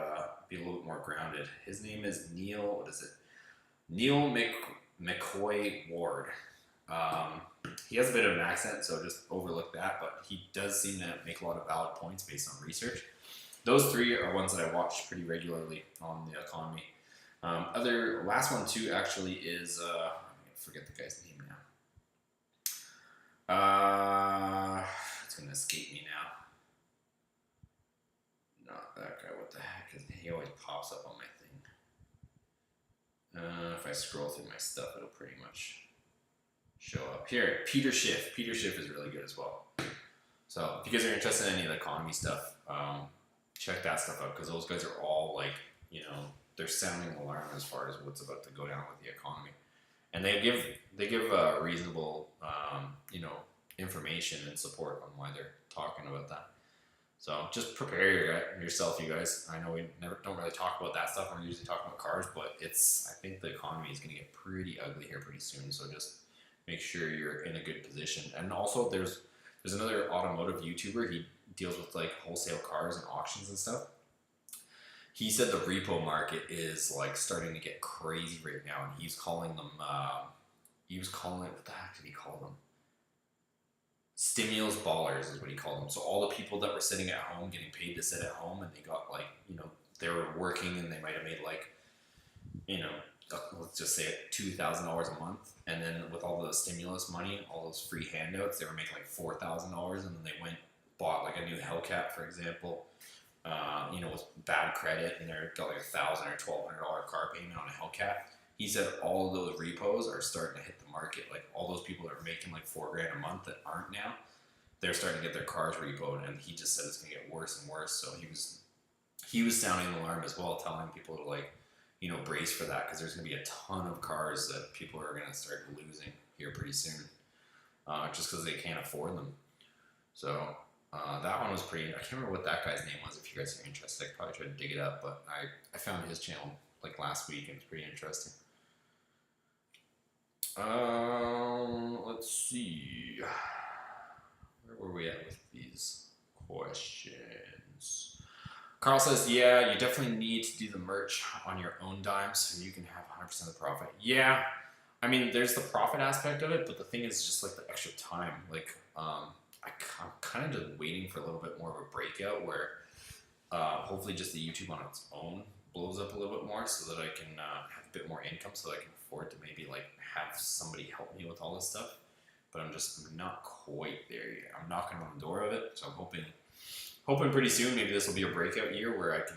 be a little bit more grounded. His name is Neil, what is it? Neil McCoy Ward. He has a bit of an accent, so just overlook that, but he does seem to make a lot of valid points based on research. Those three are ones that I watch pretty regularly on the economy. Last one too actually is I forget the guy's name now. It's gonna escape me now. Not that guy. What the heck? He always pops up on my thing. If I scroll through my stuff, it'll pretty much show up here. Peter Schiff. Peter Schiff is really good as well. So if you guys are interested in any of the economy stuff, check that stuff out, because those guys are all like, you know, they're sounding alarm as far as what's about to go down with the economy, and they give reasonable you know, information and support on why they're talking about that. So just prepare yourself, you guys. I know we don't really talk about that stuff. We're usually talking about cars, but I think the economy is going to get pretty ugly here pretty soon. So just make sure you're in a good position. And also there's another automotive YouTuber. He deals with like wholesale cars and auctions and stuff. He said the repo market is like starting to get crazy right now, and he's calling them. What the heck did he call them? Stimulus ballers is what he called them. So all the people that were sitting at home getting paid to sit at home, and they got like, you know, they were working and they might have made like, you know, let's just say $2,000 a month, and then with all the stimulus money, all those free handouts, they were making like $4,000, and then they bought like a new hellcat, for example. You know, with bad credit, and they're got like $1,000 or $1,200 car payment on a hellcat. He said all of those repos are starting to hit the market. Like all those people that are making like $4,000 a month that aren't now, they're starting to get their cars repoed, and he just said it's gonna get worse and worse. So he was sounding the alarm as well, telling people to like, you know, brace for that, because there's gonna be a ton of cars that people are gonna start losing here pretty soon, just because they can't afford them. So. That one was pretty. I can't remember what that guy's name was. If you guys are interested, I could probably try to dig it up. But I found his channel like last week, and it's pretty interesting. Let's see. Where were we at with these questions? Carl says, yeah, you definitely need to do the merch on your own dime so you can have 100% of the profit. Yeah, I mean, there's the profit aspect of it, but the thing is just like the extra time. Like, I'm kind of just waiting for a little bit more of a breakout where hopefully just the YouTube on its own blows up a little bit more so that I can have a bit more income so that I can afford to maybe like have somebody help me with all this stuff. But I'm not quite there yet. I'm knocking on the door of it, so I'm hoping pretty soon maybe this will be a breakout year where I can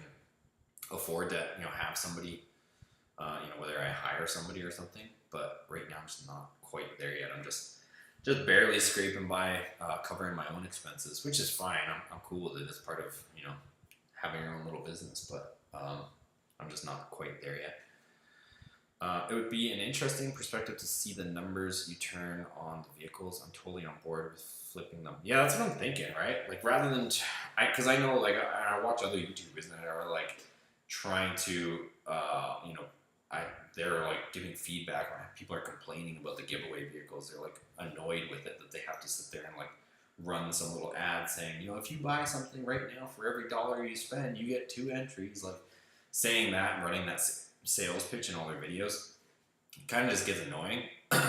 afford to have somebody, whether I hire somebody or something. But right now I'm just not quite there yet. I'm just barely scraping by, covering my own expenses, which is fine. I'm cool with it as part of having your own little business, but I'm just not quite there yet. It would be an interesting perspective to see the numbers you turn on the vehicles. I'm totally on board with flipping them. Yeah, that's what I'm thinking, right? Like rather than, because I know like I watch other YouTubers that are like trying to, they're like giving feedback when people are complaining about the giveaway vehicles. They're like annoyed with it that they have to sit there and like run some little ad saying, if you buy something right now for every dollar you spend, you get 2 entries. Like saying that and running that sales pitch in all their videos kind of just gets annoying.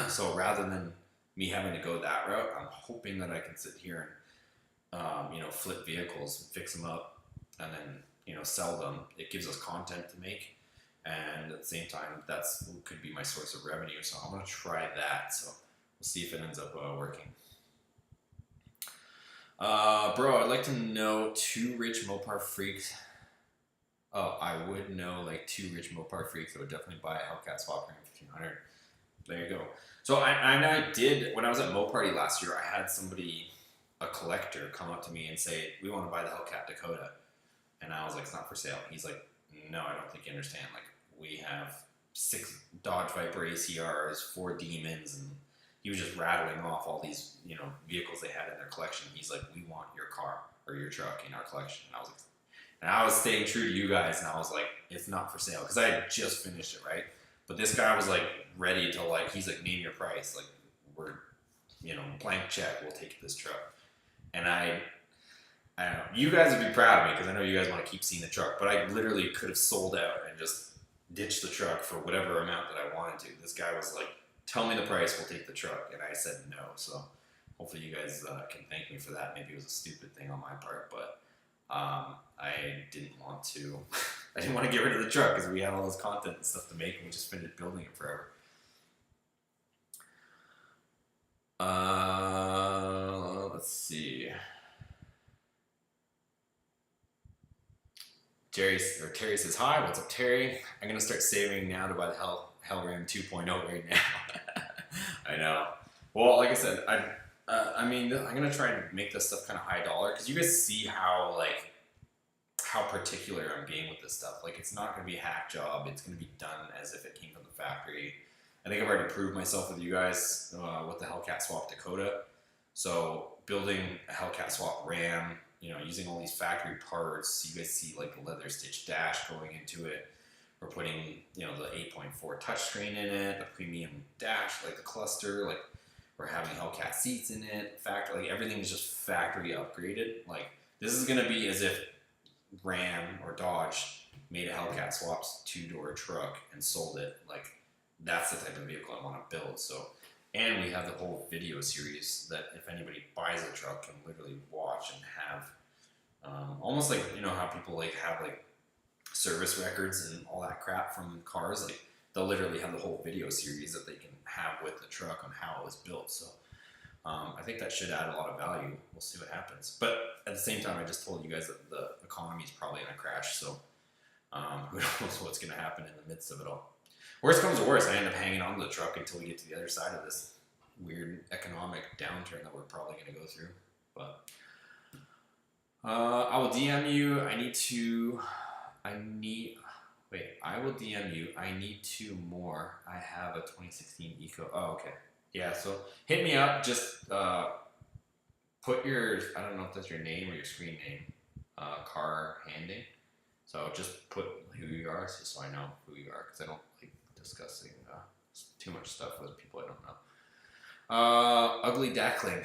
So rather than me having to go that route, I'm hoping that I can sit here and flip vehicles, fix them up, and then sell them. It gives us content to make, and at the same time that's could be my source of revenue. So I'm gonna try that. So we'll see if it ends up working. Bro, I'd like to know 2 rich MOPAR freaks. Oh, I would know like 2 rich MOPAR freaks that would definitely buy a hellcat swap ring 1500. There you go. So I did, when I was at MOPAR last year, I had somebody, a collector, come up to me and say, we want to buy the hellcat Dakota. And I was like, it's not for sale. He's like, no, I don't think you understand. Like, we have 6 Dodge Viper ACRs, 4 Demons, and he was just rattling off all these, vehicles they had in their collection. He's like, we want your car or your truck in our collection. And I was like, and I was staying true to you guys, and I was like, it's not for sale, because I had just finished it, right? But this guy was like ready to he's like, name your price. Like, we're, blank check, we'll take this truck. And I don't know, you guys would be proud of me, because I know you guys want to keep seeing the truck, but I literally could have sold out and just ditched the truck for whatever amount that I wanted to. This guy was like, tell me the price, we'll take the truck. And I said no. So hopefully you guys can thank me for that. Maybe it was a stupid thing on my part, but I didn't want to. I didn't want to get rid of the truck because we had all this content and stuff to make, and we just finished building it forever. Let's see. Terry says, hi, what's up, Terry? I'm going to start saving now to buy the Hellram 2.0 right now. I know. Well, like I said, I'm going to try and make this stuff kind of high dollar, because you guys see how particular I'm being with this stuff. Like, it's not going to be a hack job. It's going to be done as if it came from the factory. I think I've already proved myself with you guys with the hellcat swap Dakota. So building a hellcat swap Ram, using all these factory parts. You guys see like the leather stitch dash going into it. We're putting, the 8.4 touchscreen in it, the premium dash, like the cluster, like we're having hellcat seats in it. Factory, like everything is just factory upgraded. Like this is gonna be as if Ram or Dodge made a hellcat swaps 2-door truck and sold it. Like that's the type of vehicle I want to build. So, and we have the whole video series that if anybody buys a truck can literally watch and have, almost like how people like have like service records and all that crap from cars. Like they'll literally have the whole video series that they can have with the truck on how it was built. So I think that should add a lot of value. We'll see what happens. But at the same time, I just told you guys that the economy is probably going to crash. So who knows what's going to happen in the midst of it all. Worst comes to worst, I end up hanging on to the truck until we get to the other side of this weird economic downturn that we're probably going to go through. But I will DM you. I will DM you. I need 2 more. I have a 2016 Eco. Oh, okay. Yeah, so hit me up. Just put your, I don't know if that's your name or your screen name, car handing. So just put who you are, just so I know who you are, because I don't like discussing too much stuff with people I don't know. Ugly Dackling.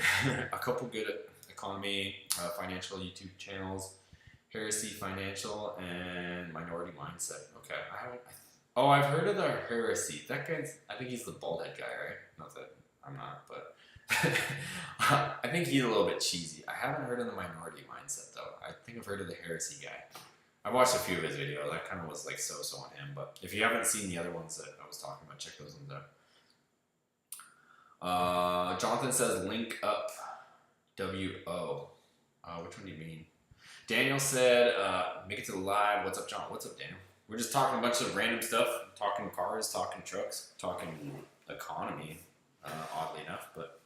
A couple good economy, financial YouTube channels. Heresy Financial and Minority Mindset. Okay, I've heard of the Heresy. That guy's, I think he's the bald head guy, right? Not that I'm not, but I think he's a little bit cheesy. I haven't heard of the Minority Mindset though. I think I've heard of the Heresy guy. I watched a few of his videos. That kind of was like so on him. But if you haven't seen the other ones that I was talking about, check those ones out. Jonathan says link up WO. Which one do you mean? Daniel said, make it to the live. What's up, John? What's up, Daniel? We're just talking a bunch of random stuff, talking cars, talking trucks, talking economy, oddly enough, but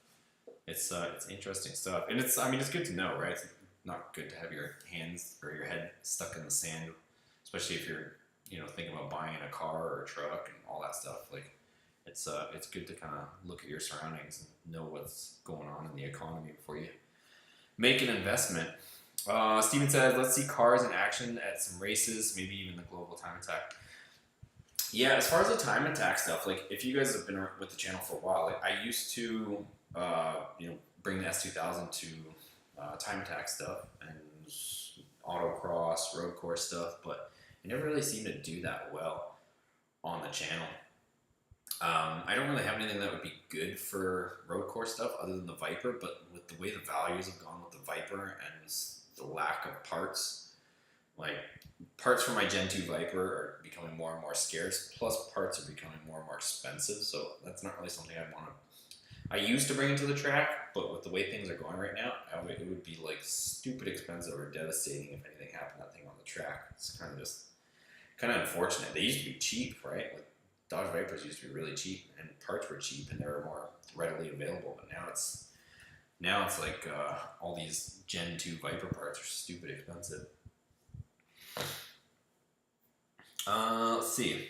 it's interesting stuff. And it's good to know, right? It's not good to have your hands or your head stuck in the sand, especially if you're, thinking about buying a car or a truck and all that stuff. Like, it's good to kind of look at your surroundings and know what's going on in the economy before you make an investment. Steven says, let's see cars in action at some races, maybe even the global time attack. Yeah, as far as the time attack stuff, like if you guys have been with the channel for a while, like I used to, bring the S2000 to time attack stuff and autocross, road course stuff, but it never really seemed to do that well on the channel. I don't really have anything that would be good for road course stuff other than the Viper, but with the way the values have gone with the Viper and the lack of parts, like parts for my Gen 2 Viper are becoming more and more scarce, plus parts are becoming more and more expensive, so that's not really something I used to bring into the track, but with the way things are going right now, it would be like stupid expensive or devastating if anything happened to that thing on the track. It's kind of unfortunate. They used to be cheap, right? Like Dodge Vipers used to be really cheap, and parts were cheap, and they were more readily available. But now it's like all these Gen 2 Viper parts are stupid expensive. Let's see.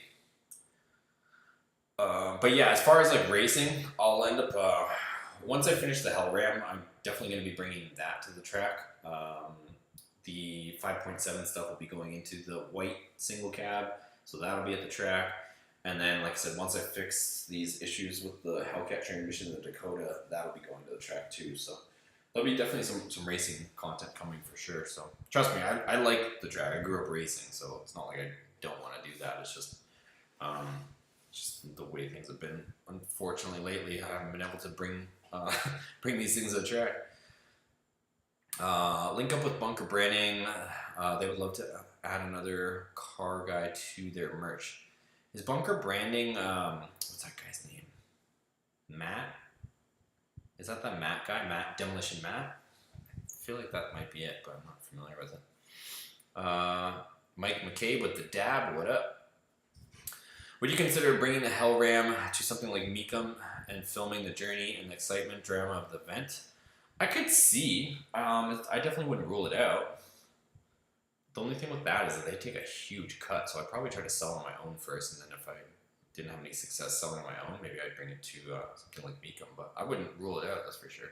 But yeah, as far as like racing, I'll end up once I finish the Hell Ram, I'm definitely going to be bringing that to the track. The 5.7 stuff will be going into the white single cab, so that'll be at the track. And then, like I said, once I fix these issues with the Hellcat transmission and the Dakota, that'll be going to the track too. So there'll be definitely some racing content coming for sure. So trust me, I like the track. I grew up racing, so it's not like I don't want to do that. It's just the way things have been. Unfortunately, lately, I haven't been able to bring these things to the track. Link up with Bunker Branding. They would love to add another car guy to their merch. Is Bunker Branding, what's that guy's name? Matt? Is that Matt guy? Matt, Demolition Matt? I feel like that might be it, but I'm not familiar with it. Mike McCabe with the dab, what up? Would you consider bringing the Hell Ram to something like Mecum and filming the journey and the excitement drama of the event? I could see. I definitely wouldn't rule it out. The only thing with that is that they take a huge cut, so I'd probably try to sell on my own first, and then if I didn't have any success selling on my own, maybe I'd bring it to something like Mecum, but I wouldn't rule it out, that's for sure.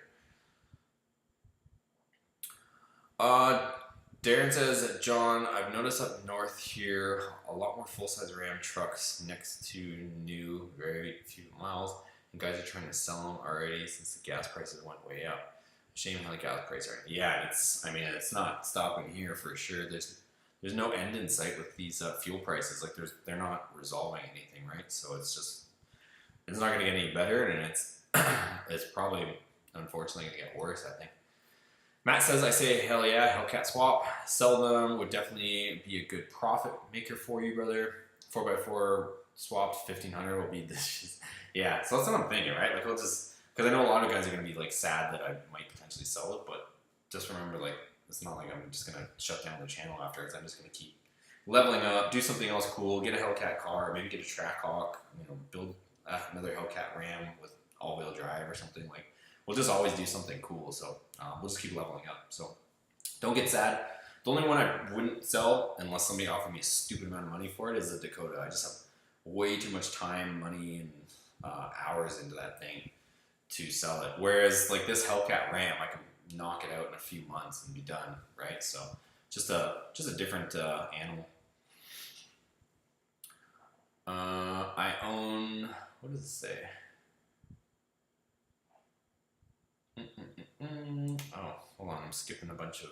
Darren says, John, I've noticed up north here a lot more full-size Ram trucks next to new, very few miles, and guys are trying to sell them already since the gas prices went way up. Shame how the gas prices are. Yeah, it's not stopping here for sure. There's no end in sight with these fuel prices. Like they're not resolving anything, right? So it's not going to get any better, and it's probably unfortunately going to get worse, I think. Matt says, I say hell yeah, Hellcat swap. Sell them would definitely be a good profit maker for you, brother. 4x4 swapped 1500 will be this. Yeah, so that's what I'm thinking, right? Like we'll just. Because I know a lot of guys are going to be like sad that I might potentially sell it, but just remember, like, it's not like I'm just going to shut down the channel afterwards. I'm just going to keep leveling up, do something else cool, get a Hellcat car, maybe get a Trackhawk, build another Hellcat Ram with all-wheel drive or something. Like, we'll just always do something cool, so we'll just keep leveling up. So don't get sad. The only one I wouldn't sell unless somebody offered me a stupid amount of money for it is the Dakota. I just have way too much time, money, and hours into that thing to sell it. Whereas like this Hellcat Ram, I can knock it out in a few months and be done, right? So just a different animal. I own, what does it say? Oh, hold on, I'm skipping a bunch of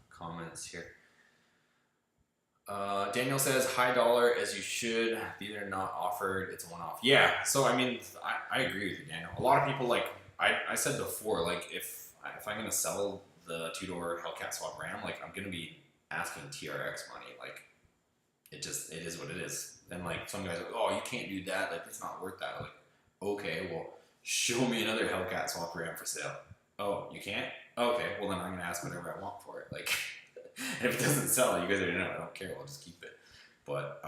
comments here. Daniel says, high dollar as you should. These are not offered. It's a one-off. Yeah. So, I mean, I agree with you, Daniel. A lot of people, like, I said before, like, if I'm going to sell the two-door Hellcat swap Ram, like, I'm going to be asking TRX money. Like, it is what it is. And, like, some guys are like, oh, you can't do that. Like, it's not worth that. Like, okay, well, show me another Hellcat swap Ram for sale. Oh, you can't? Okay, well, then I'm going to ask whatever I want for it. Like, and if it doesn't sell, you guys already know, I don't care, I'll just keep it. But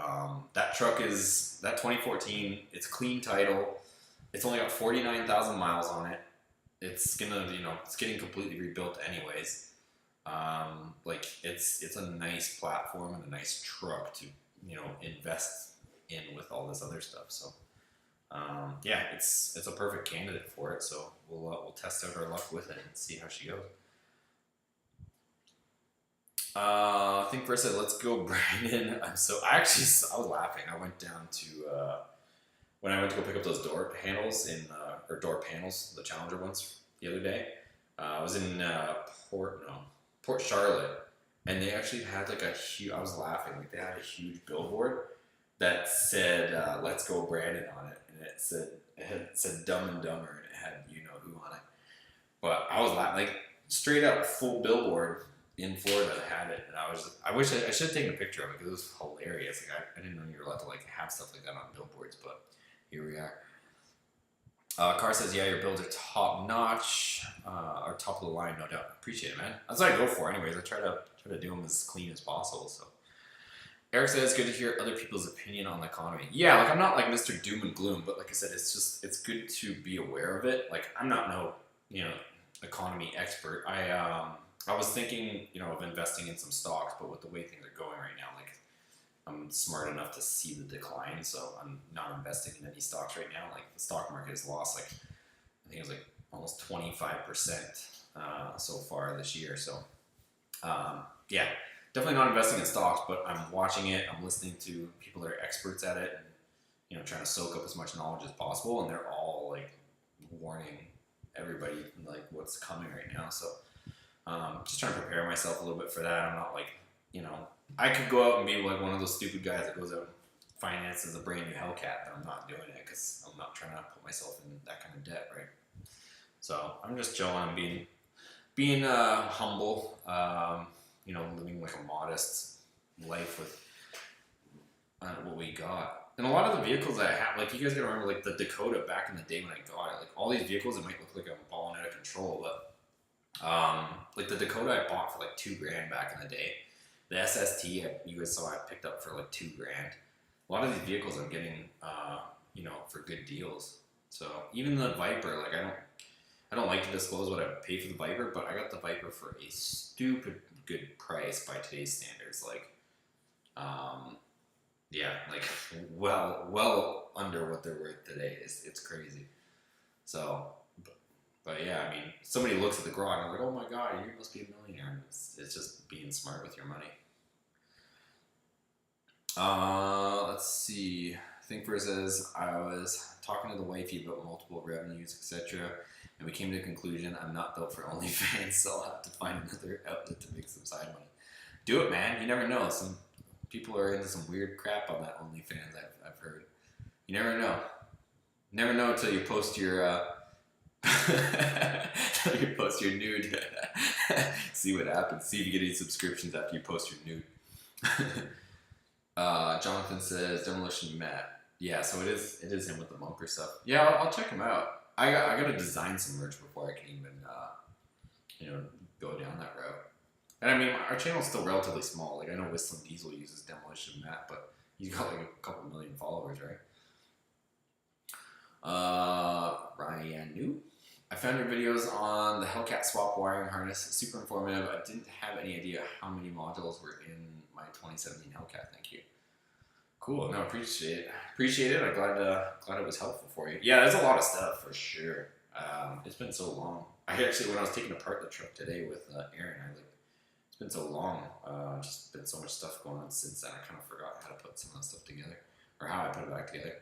that truck is, that 2014, it's clean title. It's only got 49,000 miles on it. It's gonna, it's getting completely rebuilt anyways. Like, it's a nice platform and a nice truck to, invest in with all this other stuff. So, yeah, it's a perfect candidate for it. So we'll test out our luck with it and see how she goes. I think first I said, let's go, Brandon. I was laughing. I went down to, when I went to go pick up those door handles or door panels, the Challenger ones the other day. I was in Port Charlotte, and they actually had like I was laughing, like they had a huge billboard that said, let's go, Brandon on it. And it said Dumb and Dumber, and it had who on it. But I was laughing, like straight up full billboard in Florida had it, and I wish I should have taken a picture of it because it was hilarious. Like I didn't know you were allowed to like have stuff like that on billboards, but here we are. Carr says, yeah, your builds are top notch, or top of the line, no doubt. Appreciate it, man. That's what I go for, anyways. I try to do them as clean as possible. So Eric says, good to hear other people's opinion on the economy. Yeah, like I'm not like Mr. Doom and Gloom, but like I said, it's good to be aware of it. Like I'm not no economy expert. I was thinking, of investing in some stocks, but with the way things are going right now, like I'm smart enough to see the decline, so I'm not investing in any stocks right now. Like the stock market has lost like, I think it was like almost 25% so far this year. So yeah, definitely not investing in stocks, but I'm watching it. I'm listening to people that are experts at it, and trying to soak up as much knowledge as possible. And they're all like warning everybody like what's coming right now. So just trying to prepare myself a little bit for that. I'm not like, I could go out and be like one of those stupid guys that goes out and finances a brand new Hellcat, but I'm not doing it because I'm not trying to put myself in that kind of debt, right? So I'm just chilling. I'm being humble, living like a modest life with what we got. And a lot of the vehicles I have, like you guys gotta remember, like the Dakota back in the day when I got it, like all these vehicles, it might look like I'm balling out of control, but like the Dakota I bought for like $2,000 back in the day. The SST you guys saw I picked up for like $2,000. A lot of these vehicles I'm getting, for good deals. So even the Viper, like I don't like to disclose what I paid for the Viper, but I got the Viper for a stupid good price by today's standards. Like, yeah, like well under what they're worth today. It's crazy. So. But yeah, I mean, somebody looks at the garage and they're like, oh my God, you must be a millionaire. It's just being smart with your money. Let's see. Thinkful says, I was talking to the wifey about multiple revenues, etc. And we came to the conclusion I'm not built for OnlyFans, so I'll have to find another outlet to make some side money. Do it, man. You never know. Some people are into some weird crap on that OnlyFans, I've heard. You never know. Never know until you post your... you post your nude. See what happens. See if you get any subscriptions after you post your nude. Jonathan says Demolition Matt. Yeah, so it is him with the bumper stuff. Yeah, I'll check him out. I gotta design some merch before I can even go down that route. And I mean, our channel's still relatively small. Like I know Whistling Diesel uses Demolition Matt, but he's got like a couple million followers, right? Ryan New. I found your videos on the Hellcat swap wiring harness. Super informative. I didn't have any idea how many modules were in my 2017 Hellcat. Thank you. Cool. No, appreciate it. I'm glad it was helpful for you. Yeah, there's a lot of stuff for sure. It's been so long. I actually, when I was taking apart the truck today with Aaron, it's been so long. Just been so much stuff going on since then. I kind of forgot how to put some of that stuff together, or how I put it back together.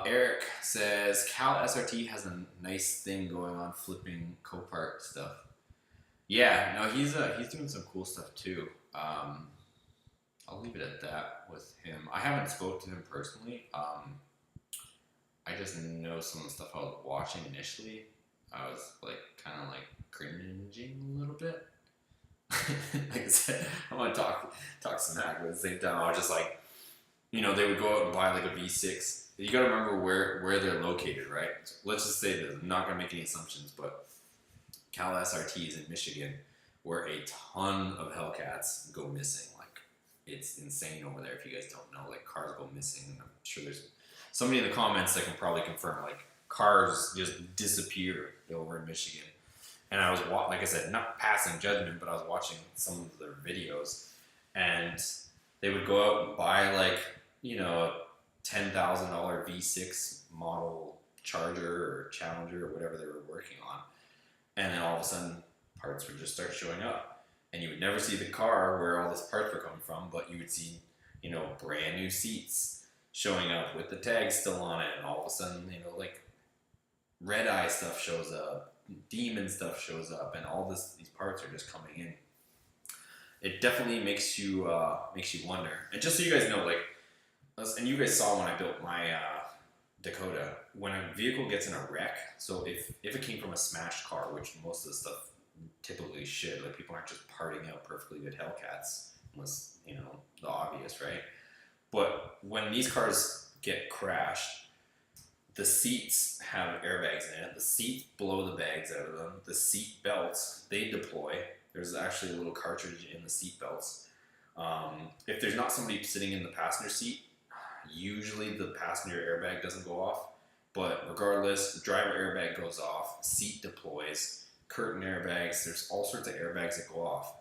Eric says Cal SRT has a nice thing going on flipping Copart stuff. Yeah, no, he's doing some cool stuff too. I'll leave it at that with him. I haven't spoke to him personally. I just know some of the stuff I was watching initially. I was like kind of like cringing a little bit. Like I said, I want to talk smack, but at the same time, I was just like, you know, they would go out and buy like a V6. You got to remember where they're located, right? So let's just say that I'm not gonna make any assumptions, but Cal SRTs in Michigan, where a ton of Hellcats go missing. Like, it's insane over there. If you guys don't know, like cars go missing, and I'm sure there's somebody in the comments that can probably confirm. Like, cars just disappear over in Michigan. And I was, like I said, not passing judgment, but I was watching some of their videos, and they would go out and buy like, you know, a $10,000 V6 model Charger or Challenger or whatever they were working on, and then all of a sudden parts would just start showing up, and you would never see the car where all these parts were coming from, but you would see, you know, brand new seats showing up with the tags still on it, and all of a sudden, you know, like red eye stuff shows up, demon stuff shows up, and all these parts are just coming in. It definitely makes you wonder. And just so you guys know, like, and you guys saw when I built my Dakota, when a vehicle gets in a wreck, so if it came from a smashed car, which most of the stuff typically should, like people aren't just parting out perfectly good Hellcats, unless, you know, the obvious, right? But when these cars get crashed, the seats have airbags in it. The seats blow the bags out of them. The seat belts, they deploy. There's actually a little cartridge in the seat belts. If there's not somebody sitting in the passenger seat, usually the passenger airbag doesn't go off. But regardless, the driver airbag goes off, seat deploys, curtain airbags, there's all sorts of airbags that go off.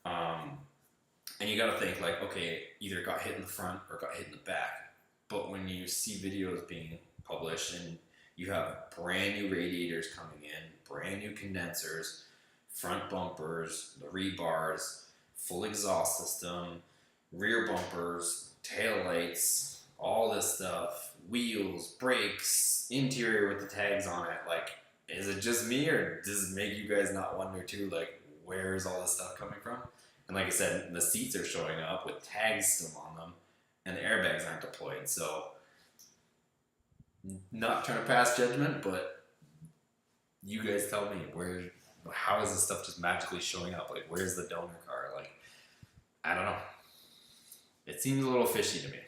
And you gotta think like, okay, either it got hit in the front or it got hit in the back. But when you see videos being published and you have brand new radiators coming in, brand new condensers, front bumpers, the rebars, full exhaust system, rear bumpers, tail lights, all this stuff, wheels, brakes, interior with the tags on it, like, is it just me, or does it make you guys not wonder too, like, where is all this stuff coming from? And like I said, the seats are showing up with tags still on them, and the airbags aren't deployed, so not trying to pass judgment, but you guys tell me, how is this stuff just magically showing up? Like, where's the donor car? Like, I don't know. It seems a little fishy to me,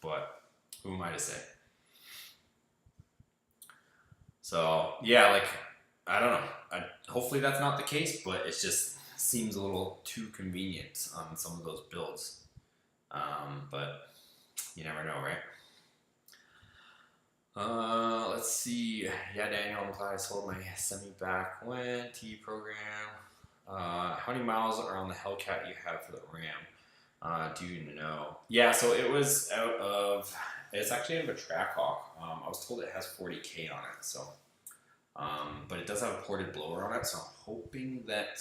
but who am I to say? So, yeah, like, I don't know. Hopefully that's not the case, but it just seems a little too convenient on some of those builds. But you never know, right? Let's see. Yeah, Daniel, I'm glad I sold my semi back when T program. How many miles are on the Hellcat you have for the Ram? Do you know? Yeah, so it was it's actually out of a Trackhawk. I was told it has 40K on it, so, but it does have a ported blower on it, so I'm hoping that,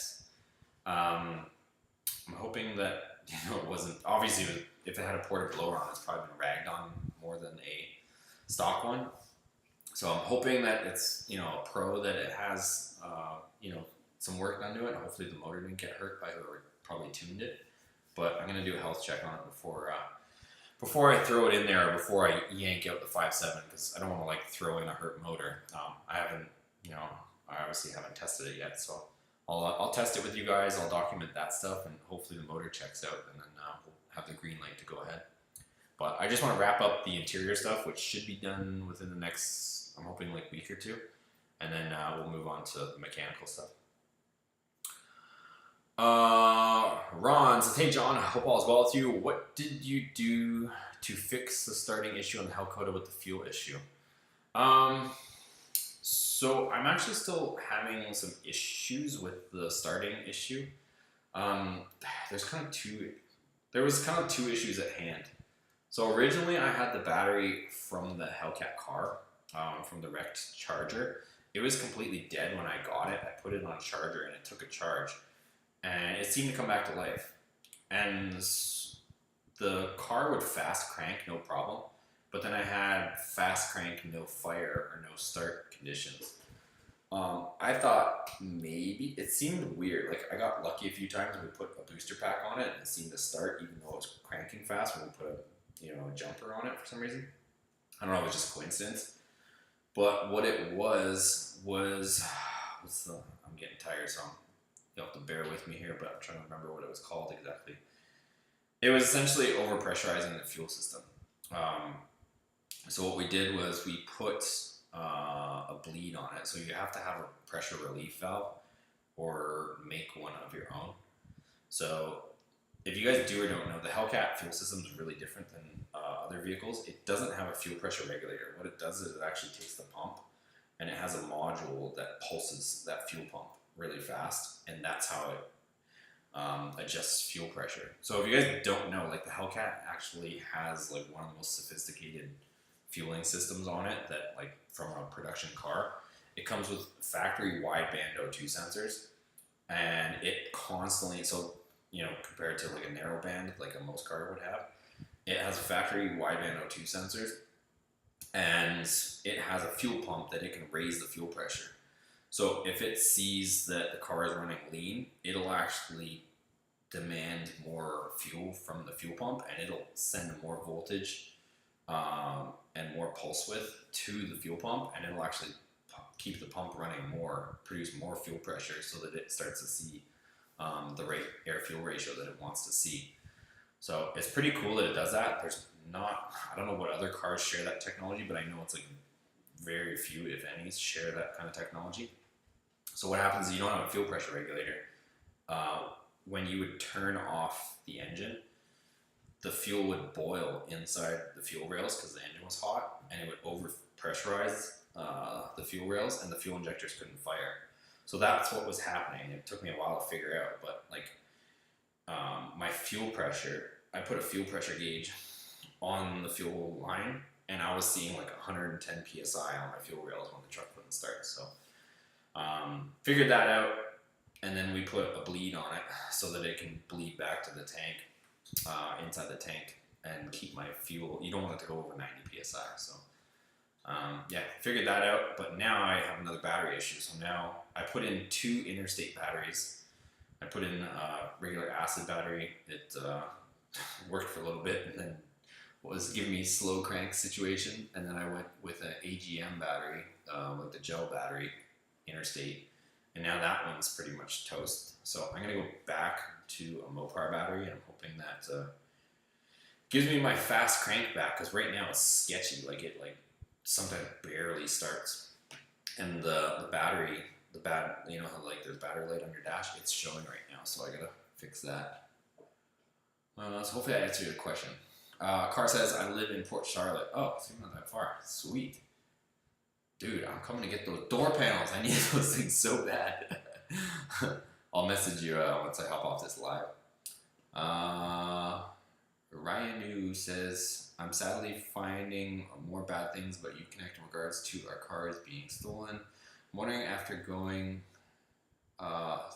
you know, it wasn't, obviously, if it had a ported blower on it, it's probably been ragged on more than a stock one. So I'm hoping that it's, you know, a pro, that it has, you know, some work done to it. Hopefully the motor didn't get hurt by whoever probably tuned it. But I'm gonna do a health check on it before I throw it in there, or before I yank out the 5.7, because I don't want to like throw in a hurt motor. I haven't, you know, I obviously haven't tested it yet, so I'll test it with you guys. I'll document that stuff, and hopefully the motor checks out, and then we'll have the green light to go ahead. But I just want to wrap up the interior stuff, which should be done within the next, I'm hoping, like week or two, and then we'll move on to the mechanical stuff. Ron says, hey John, I hope all is well with you. What did you do to fix the starting issue on the Dakota with the fuel issue? So I'm actually still having some issues with the starting issue. There was kind of two issues at hand. So originally I had the battery from the Hellcat car, from the wrecked Charger. It was completely dead when I got it. I put it on charger and it took a charge, and it seemed to come back to life. And the car would fast crank, no problem. But then I had fast crank, no fire, or no start conditions. I thought maybe it seemed weird. Like I got lucky a few times when we put a booster pack on it and it seemed to start even though it was cranking fast when we put a jumper on it for some reason. I don't know if it was just coincidence. But what it was I'm getting tired, so you'll have to bear with me here, but I'm trying to remember what it was called exactly. It was essentially overpressurizing the fuel system. So what we did was we put a bleed on it. So you have to have a pressure relief valve or make one of your own. So if you guys do or don't know, the Hellcat fuel system is really different than other vehicles. It doesn't have a fuel pressure regulator. What it does is it actually takes the pump and it has a module that pulses that fuel pump really fast, and that's how it adjusts fuel pressure. So if you guys don't know, like the Hellcat actually has like one of the most sophisticated fueling systems on it that like from a production car. It comes with factory wideband O2 sensors, and it constantly, so compared to like a narrow band like a most car would have, it has a factory wideband O2 sensors, and it has a fuel pump that it can raise the fuel pressure. So if it sees that the car is running lean, it'll actually demand more fuel from the fuel pump, and it'll send more voltage and more pulse width to the fuel pump, and it'll actually keep the pump running more, produce more fuel pressure so that it starts to see the right air-fuel ratio that it wants to see. So it's pretty cool that it does that. I don't know what other cars share that technology, but I know it's like very few, if any, share that kind of technology. So what happens is you don't have a fuel pressure regulator. When you would turn off the engine, the fuel would boil inside the fuel rails because the engine was hot, and it would over pressurize the fuel rails, and the fuel injectors couldn't fire. So that's what was happening. It took me a while to figure out, but like my fuel pressure, I put a fuel pressure gauge on the fuel line, and I was seeing like 110 psi on my fuel rails when the truck wouldn't start. So figured that out, and then we put a bleed on it so that it can bleed back to the tank, inside the tank, and keep my fuel. You don't want it to go over 90 psi. So figured that out, but now I have another battery issue. So now I put in 2 interstate batteries. I put in a regular acid battery. It worked for a little bit, and then was giving me slow crank situation. And then I went with an AGM battery, like the gel battery, interstate. And now that one's pretty much toast. So I'm gonna go back to a MOPAR battery, and I'm hoping that gives me my fast crank back, because right now it's sketchy. Like it sometimes barely starts, and the battery, how like there's battery light on your dash, it's showing right now, so I gotta fix that. So hopefully I answered your question. Car says I live in Port Charlotte. Oh, it's not that far. Sweet. Dude, I'm coming to get those door panels. I need those things so bad. I'll message you once I hop off this live. Ryanu says, I'm sadly finding more bad things about Uconnect in regards to our cars being stolen. I'm wondering, after going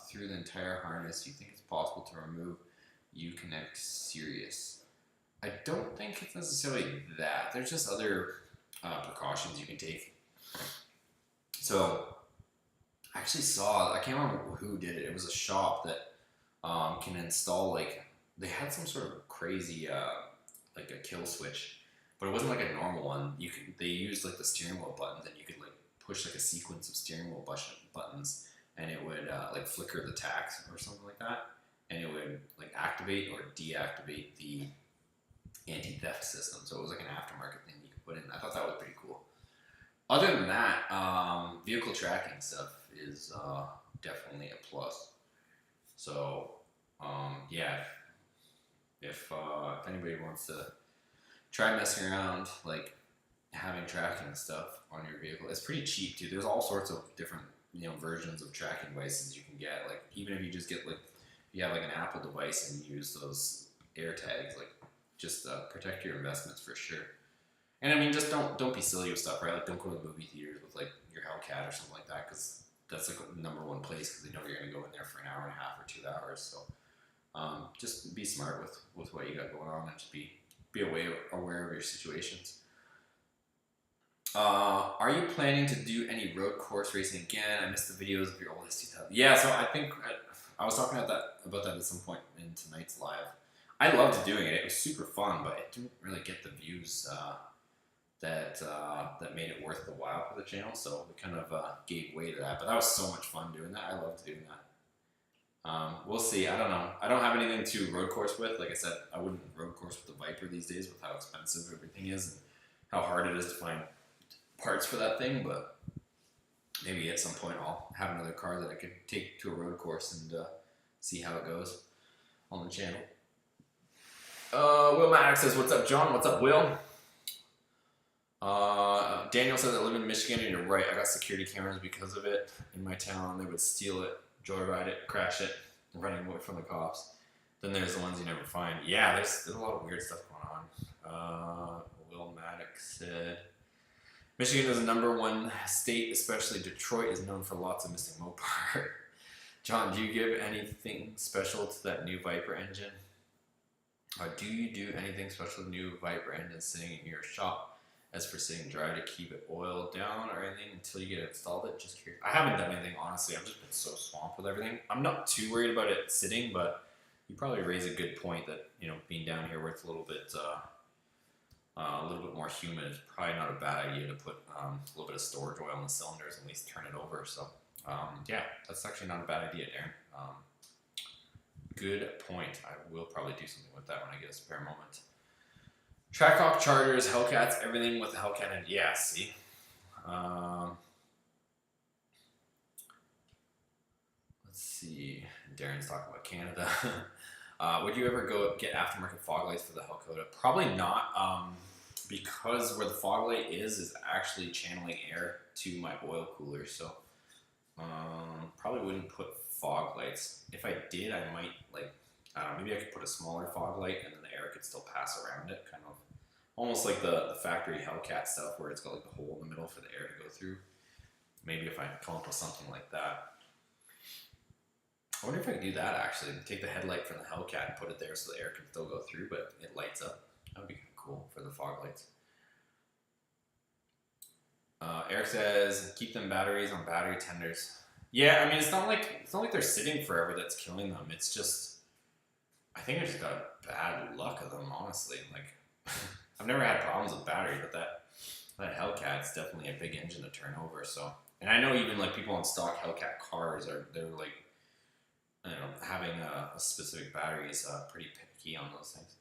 through the entire harness, you think it's possible to remove Uconnect Serious? I don't think it's necessarily that. There's just other precautions you can take. So I actually saw, I can't remember who did it. It was a shop that can install, like, they had some sort of crazy, like a kill switch, but it wasn't like a normal one. They used like the steering wheel buttons, and you could like push like a sequence of steering wheel buttons, and it would like flicker the tacks or something like that, and it would like activate or deactivate the anti-theft system. So it was like an aftermarket thing you could put in. I thought that was pretty cool. Other than that, vehicle tracking stuff is definitely a plus. So if anybody wants to try messing around, like having tracking stuff on your vehicle, it's pretty cheap too. There's all sorts of different versions of tracking devices you can get. Like even if you just get like, if you have like an Apple device and use those AirTags, like just protect your investments for sure. And I mean, just don't be silly with stuff, right? Like don't go to the movie theaters with like your Hellcat or something like that, because that's like the number one place, because they know you're gonna go in there for an hour and a half or 2 hours. So just be smart with what you got going on, and just be aware of your situations. Are you planning to do any road course racing again? I missed the videos of your oldest 2000. Yeah, so I think I was talking about that at some point in tonight's live. I loved doing it. It was super fun, but it didn't really get the views that made it worth the while for the channel. So we kind of gave way to that. But that was so much fun doing that. I loved doing that. We'll see. I don't know. I don't have anything to road course with. Like I said, I wouldn't road course with the Viper these days with how expensive everything is and how hard it is to find parts for that thing. But maybe at some point I'll have another car that I could take to a road course and see how it goes on the channel. Will Maddox says, "What's up, John? What's up, Will?" Daniel says, "I live in Michigan," and you're right. I got security cameras because of it in my town. They would steal it, joyride it, crash it, running away from the cops. Then there's the ones you never find. Yeah, there's a lot of weird stuff going on. Will Maddox said, "Michigan is the #1 state, especially Detroit is known for lots of missing MOPAR." John, do you give anything special to that new Viper engine? Or do you do anything special to the new Viper engine sitting in your shop as for sitting dry to keep it oiled down or anything until you get it installed? Just curious. I haven't done anything, honestly. I've just been so swamped with everything. I'm not too worried about it sitting, but you probably raise a good point that, you know, being down here where it's a little bit more humid is probably not a bad idea to put a little bit of storage oil in the cylinders and at least turn it over. So yeah, that's actually not a bad idea, Darren. Good point. I will probably do something with that when I get a spare moment. Trackhawk, Chargers, Hellcats, everything with the Hellcat and yeah, see. Let's see. Darren's talking about Canada. Would you ever go get aftermarket fog lights for the Dakota? Probably not, because where the fog light is actually channeling air to my oil cooler. So probably wouldn't put fog lights. If I did, I might maybe I could put a smaller fog light and then the air could still pass around it, kind of almost like the factory Hellcat stuff where it's got like the hole in the middle for the air to go through. Maybe if I come up with something like that. I wonder if I could do that actually. Take the headlight from the Hellcat and put it there so the air can still go through, but it lights up. That would be cool for the fog lights. Eric says, keep them batteries on battery tenders. Yeah, I mean, it's not like they're sitting forever that's killing them. It's just, I think I just got bad luck of them, honestly. Like, I've never had problems with battery, but that Hellcat's definitely a big engine to turn over. So, and I know even like people on stock Hellcat cars they're like, I don't know, having a specific battery is pretty picky on those things.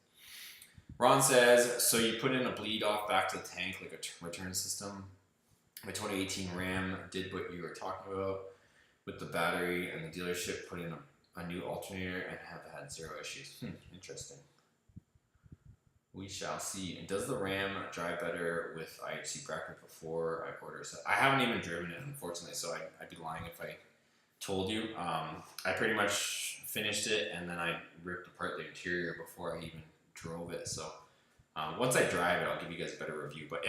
Ron says, so you put in a bleed off back to the tank like a return system. My 2018 Ram did what you were talking about with the battery, and the dealership put in a new alternator and have had 0 issues. Interesting. We shall see. And does the Ram drive better with IHC bracket before I order a set? I haven't even driven it, unfortunately, so I'd be lying if I told you. I pretty much finished it, and then I ripped apart the interior before I even drove it. So once I drive it, I'll give you guys a better review. But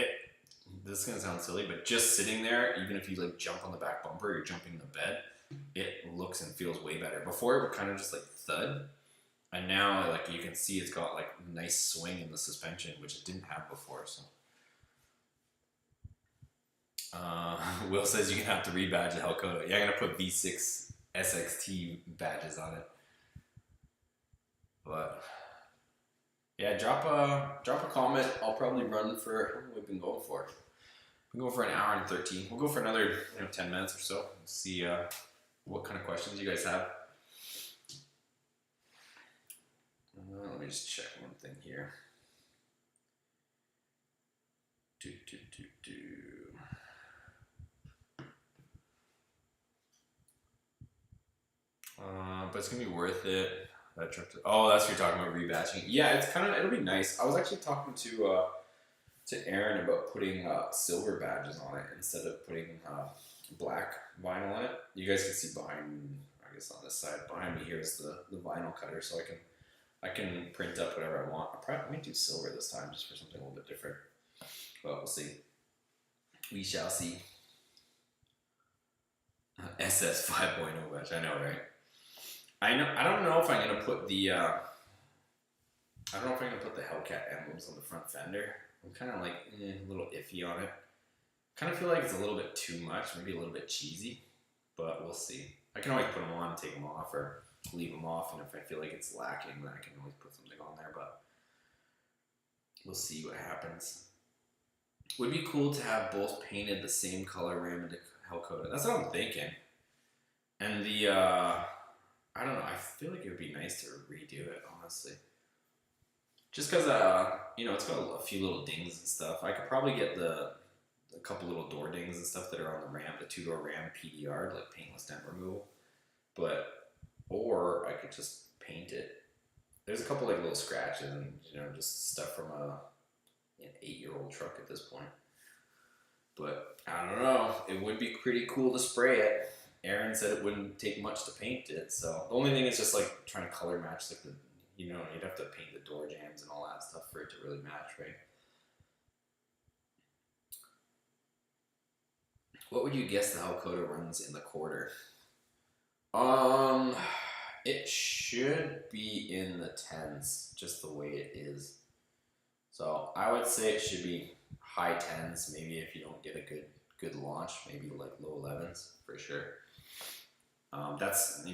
this is gonna sound silly, but just sitting there, even if you like jump on the back bumper, you're jumping the bed, it looks and feels way better. Before it would kind of just like thud, and now like you can see it's got like nice swing in the suspension, which it didn't have before. So Will says you're gonna have to rebadge the Dakota. Yeah, I'm gonna put V6 SXT badges on it. But yeah, drop a comment. I'll probably run for, how long have we been going for? We'll go for an hour and 13. We'll go for another 10 minutes or so. See what kind of questions you guys have. Let me just check one thing here. But it's gonna be worth it. That trip to, oh, that's what you're talking about, rebatching. Yeah, it's kind of, it'll be nice. I was actually talking to Aaron about putting silver badges on it instead of putting black vinyl on it. You guys can see behind, I guess on this side behind me here is the vinyl cutter, so I can print up whatever I want. I might do silver this time just for something a little bit different. But we'll see. We shall see. SS 5.0 badge, I know, right? I don't know if I'm gonna put the Hellcat emblems on the front fender. I'm kind of like a little iffy on it. Kind of feel like it's a little bit too much, maybe a little bit cheesy, but we'll see. I can always put them on, take them off, or leave them off, and if I feel like it's lacking, then I can always put something on there, but we'll see what happens. Would be cool to have both painted the same color ram into Hellcoda. That's what I'm thinking. And the, I don't know, I feel like it would be nice to redo it, honestly. Just because, you know, it's got a few little dings and stuff. I could probably get a couple little door dings and stuff that are on the ram, the 2-door ram PDR, like paintless dent removal. But, or I could just paint it. There's a couple like little scratches and, you know, just stuff from an 8-year-old truck at this point. But I don't know, it would be pretty cool to spray it. Aaron said it wouldn't take much to paint it, so the only thing is just like trying to color match, like the, you know, you'd have to paint the door jambs and all that stuff for it to really match, right? What would you guess the Hellcoda runs in the quarter? It should be in the 10s, just the way it is. So I would say it should be high 10s, maybe if you don't get a good launch, maybe like low 11s for sure. And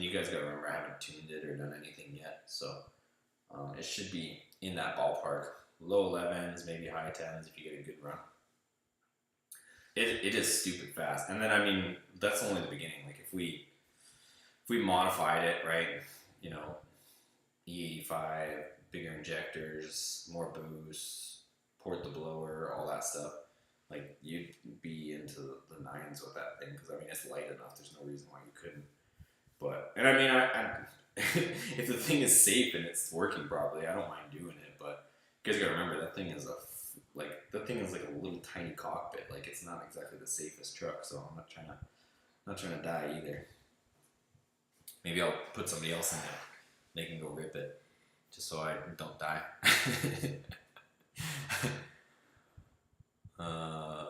you guys gotta remember I haven't tuned it or done anything yet, so it should be in that ballpark. Low 11s, maybe high 10s if you get a good run. It is stupid fast, and then I mean that's only the beginning. Like if we modified it, right? You know, E85, bigger injectors, more boost, port the blower, all that stuff. Like you'd be into the 9s with that thing because I mean it's light enough. There's no reason why you couldn't. But and I mean I if the thing is safe and it's working properly, I don't mind doing it. But you guys gotta remember that thing is like a little tiny cockpit. Like it's not exactly the safest truck. So I'm not trying to die either. Maybe I'll put somebody else in it. They can go rip it, just so I don't die.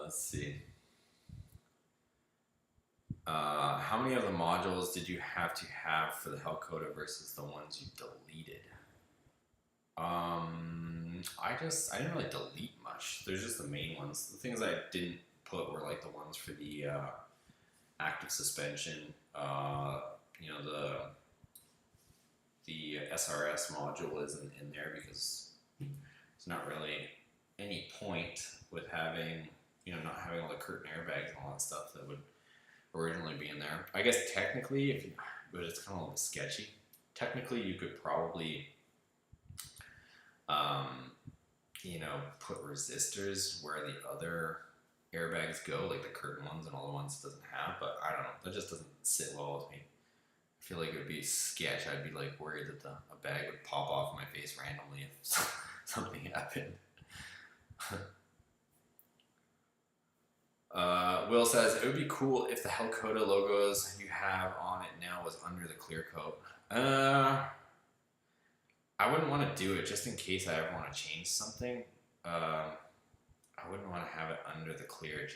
Let's see. How many of the modules did you have to have for the Hellcoda versus the ones you deleted? I didn't really delete much. There's just the main ones. The things I didn't put were like the ones for the active suspension. You know, the SRS module isn't in there because there's not really any point with having, you know, not having all the curtain airbags and all that stuff that would originally be in there. I guess technically, but it's kind of a little sketchy. Technically, you could probably, you know, put resistors where the other airbags go, like the curtain ones and all the ones it doesn't have, but I don't know. That just doesn't sit well with me. I feel like it would be sketch. I'd be like worried that a bag would pop off my face randomly if something happened. Will says, it would be cool if the Hellcoda logos you have on it now was under the clear coat. I wouldn't want to do it just in case I ever want to change something. I wouldn't want to have it under the clear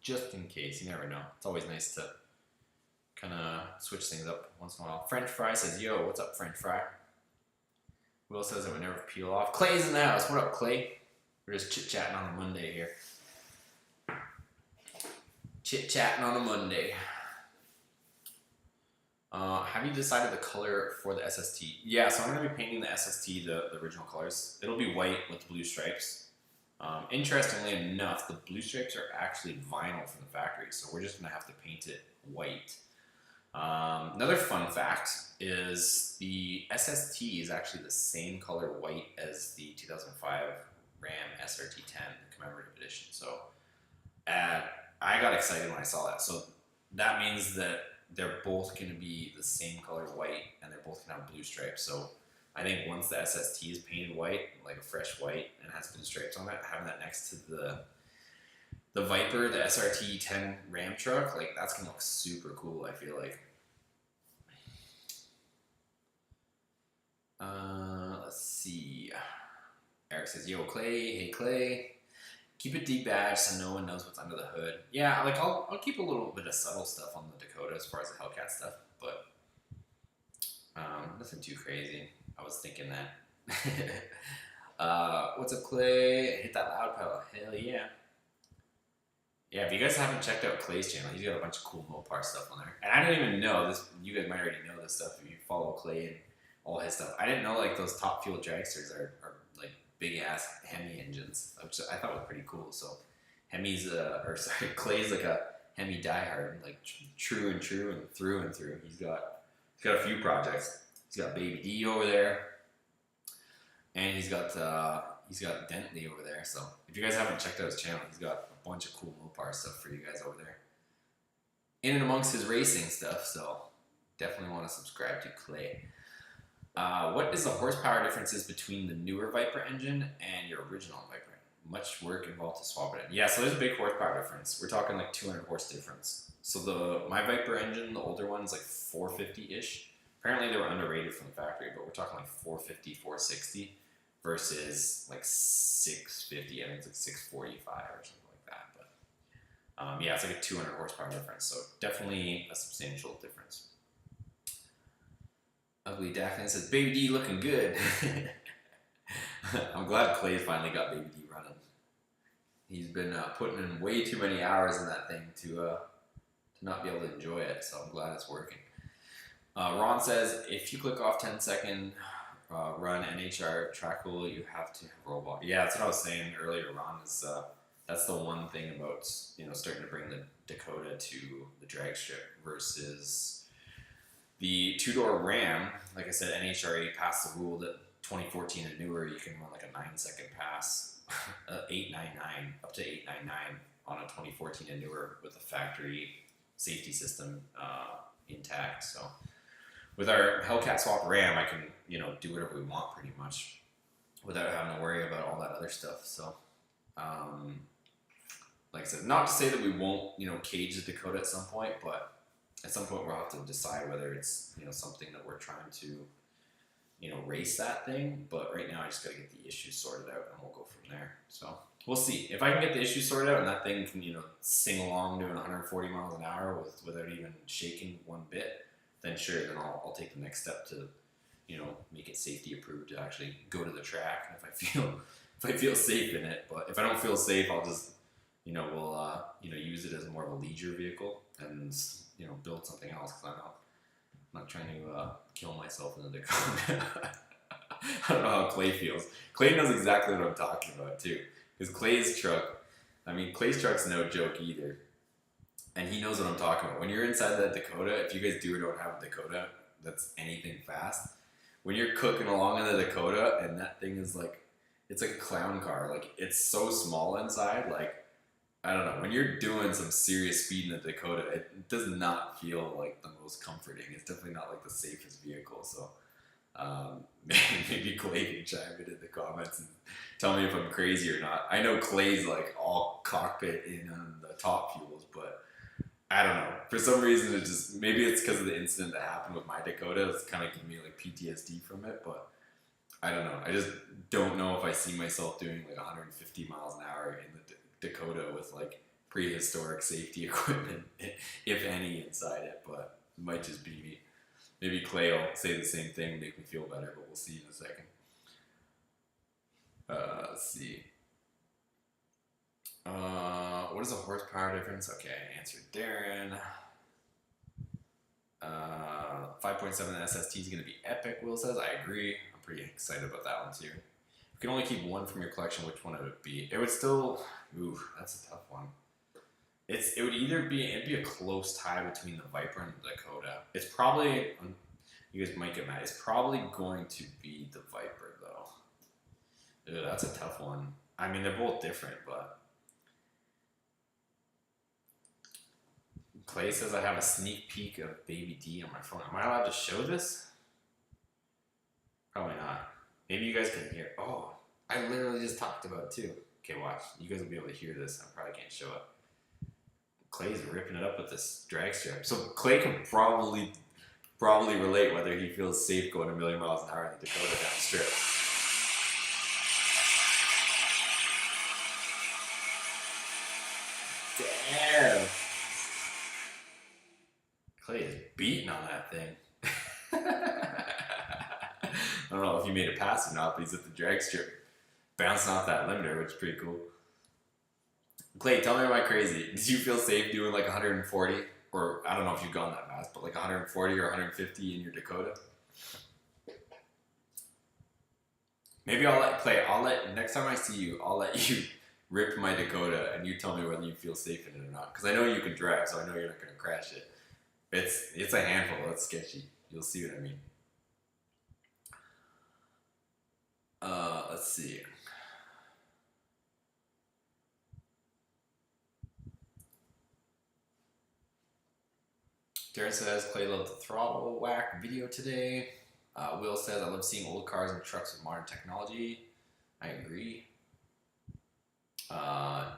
just in case. You never know. It's always nice to kind of switch things up once in a while. French Fry says, yo, what's up, French Fry? Will says it would never peel off. Clay's in the house. What up, Clay? We're just chit-chatting on a Monday here. Chit-chatting on a Monday. Have you decided the color for the SST? Yeah, so I'm going to be painting the SST, the original colors. It'll be white with blue stripes. Interestingly enough, the blue stripes are actually vinyl from the factory, so we're just going to have to paint it white. Another fun fact is the SST is actually the same color white as the 2005 Ram SRT10, the commemorative edition. So I got excited when I saw that. So that means that they're both going to be the same color white, and they're both going to have blue stripes. So I think once the SST is painted white, like a fresh white, and has blue stripes on it, having that next to the Viper, the SRT10 Ram truck, like that's going to look super cool, I feel like. Let's see. Eric says, yo, Clay, hey, Clay. Keep it debadged so no one knows what's under the hood. Yeah, like I'll keep a little bit of subtle stuff on the Dakota as far as the Hellcat stuff, but nothing too crazy. I was thinking that. What's up, Clay? Hit that loud pedal. Hell yeah. Yeah, if you guys haven't checked out Clay's channel, he's got a bunch of cool MOPAR stuff on there. And I didn't even know this. You guys might already know this stuff if you follow Clay and all his stuff. I didn't know like those top fuel dragsters are like big ass Hemi engines, which I thought was pretty cool. So Hemi's Clay's like a Hemi diehard, like true and through and through. He's got a few projects. He's got Baby D over there, and he's got Dentley over there. So if you guys haven't checked out his channel, he's got a bunch of cool MOPAR stuff for you guys over there. In and amongst his racing stuff, so definitely want to subscribe to Clay. What is the horsepower differences between the newer Viper engine and your original Viper? Much work involved to swap it in. Yeah, so there's a big horsepower difference. We're talking like 200 horse difference. So my Viper engine, the older one, is like 450-ish. Apparently they were underrated from the factory, but we're talking like 450, 460 versus like 650. I think it's like 645 or something like that. But yeah, it's like a 200 horsepower difference. So definitely a substantial difference. Ugly Daphne says, Baby D looking good. I'm glad Clay finally got Baby D running. He's been putting in way too many hours in that thing to not be able to enjoy it, so I'm glad it's working. Ron says, if you click off 10-second run NHR track rule, you have to have rollbar. Yeah, that's what I was saying earlier, Ron, is that's the one thing about starting to bring the Dakota to the drag strip versus the two-door Ram. Like I said, NHRA passed the rule that 2014 and newer, you can run like a 9-second pass, 899, up to 899 on a 2014 and newer with a factory safety system intact. So with our Hellcat swap Ram, I can do whatever we want pretty much without having to worry about all that other stuff. So like I said, not to say that we won't cage the Dakota at some point, but at some point we'll have to decide whether it's something that we're trying to race that thing. But right now I just got to get the issues sorted out and we'll go from there. So we'll see. If I can get the issues sorted out and that thing can sing along doing 140 miles an hour without even shaking one bit, then sure, then I'll take the next step to make it safety approved to actually go to the track if I feel safe in it. But if I don't feel safe, I'll just we'll use it as more of a leisure vehicle and build something else, because I'm not trying to kill myself in the Dakota. I don't know how Clay feels. Clay knows exactly what I'm talking about too, because Clay's truck's no joke either, and he knows what I'm talking about. When you're inside that Dakota, if you guys do or don't have a Dakota that's anything fast, when you're cooking along in the Dakota and that thing is like, it's like a clown car. Like, it's so small inside, like, I don't know, when you're doing some serious speed in the Dakota, it does not feel like the most comforting. It's definitely not like the safest vehicle. So maybe Clay can chime in the comments and tell me if I'm crazy or not. I know Clay's like all cockpit in on the top fuels, but I don't know. For some reason, maybe it's because of the incident that happened with my Dakota. It's kind of giving me like PTSD from it, but I don't know. I just don't know if I see myself doing like 150 miles an hour in the Dakota with like prehistoric safety equipment, if any, inside it. But it might just be me. Maybe Clay will say the same thing and make me feel better, but we'll see in a second. Let's see. What is the horsepower difference? Okay, I answered Darren. 5.7 SST is going to be epic, Will says. I agree. I'm pretty excited about that one too. If you can only keep one from your collection, which one would it be? It would still... Ooh, that's a tough one. It would either be... It'd be a close tie between the Viper and the Dakota. It's probably... You guys might get mad. It's probably going to be the Viper, though. Ew, that's a tough one. I mean, they're both different, but... Clay says I have a sneak peek of Baby D on my phone. Am I allowed to show this? Probably not. Maybe you guys can hear. Oh, I literally just talked about it too. Okay, watch. You guys will be able to hear this. I probably can't show it. Clay's ripping it up with this drag strip. So Clay can probably relate whether he feels safe going a million miles an hour in the Dakota down the strip. Damn. Clay is beating on that thing. I don't know if he made a pass or not, but he's at the drag strip bouncing off that limiter, which is pretty cool. Clay, tell me, am I crazy? Did you feel safe doing like 140, or I don't know if you've gone that fast, but like 140 or 150 in your Dakota? Maybe I'll let Clay. I'll let next time I see you, I'll let you rip my Dakota, and you tell me whether you feel safe in it or not. Because I know you can drive, so I know you're not gonna crash it. It's a handful. That's sketchy. You'll see what I mean. Let's see. Darren says, Clay loved the throttle whack video today. Will says, I love seeing old cars and trucks with modern technology. I agree.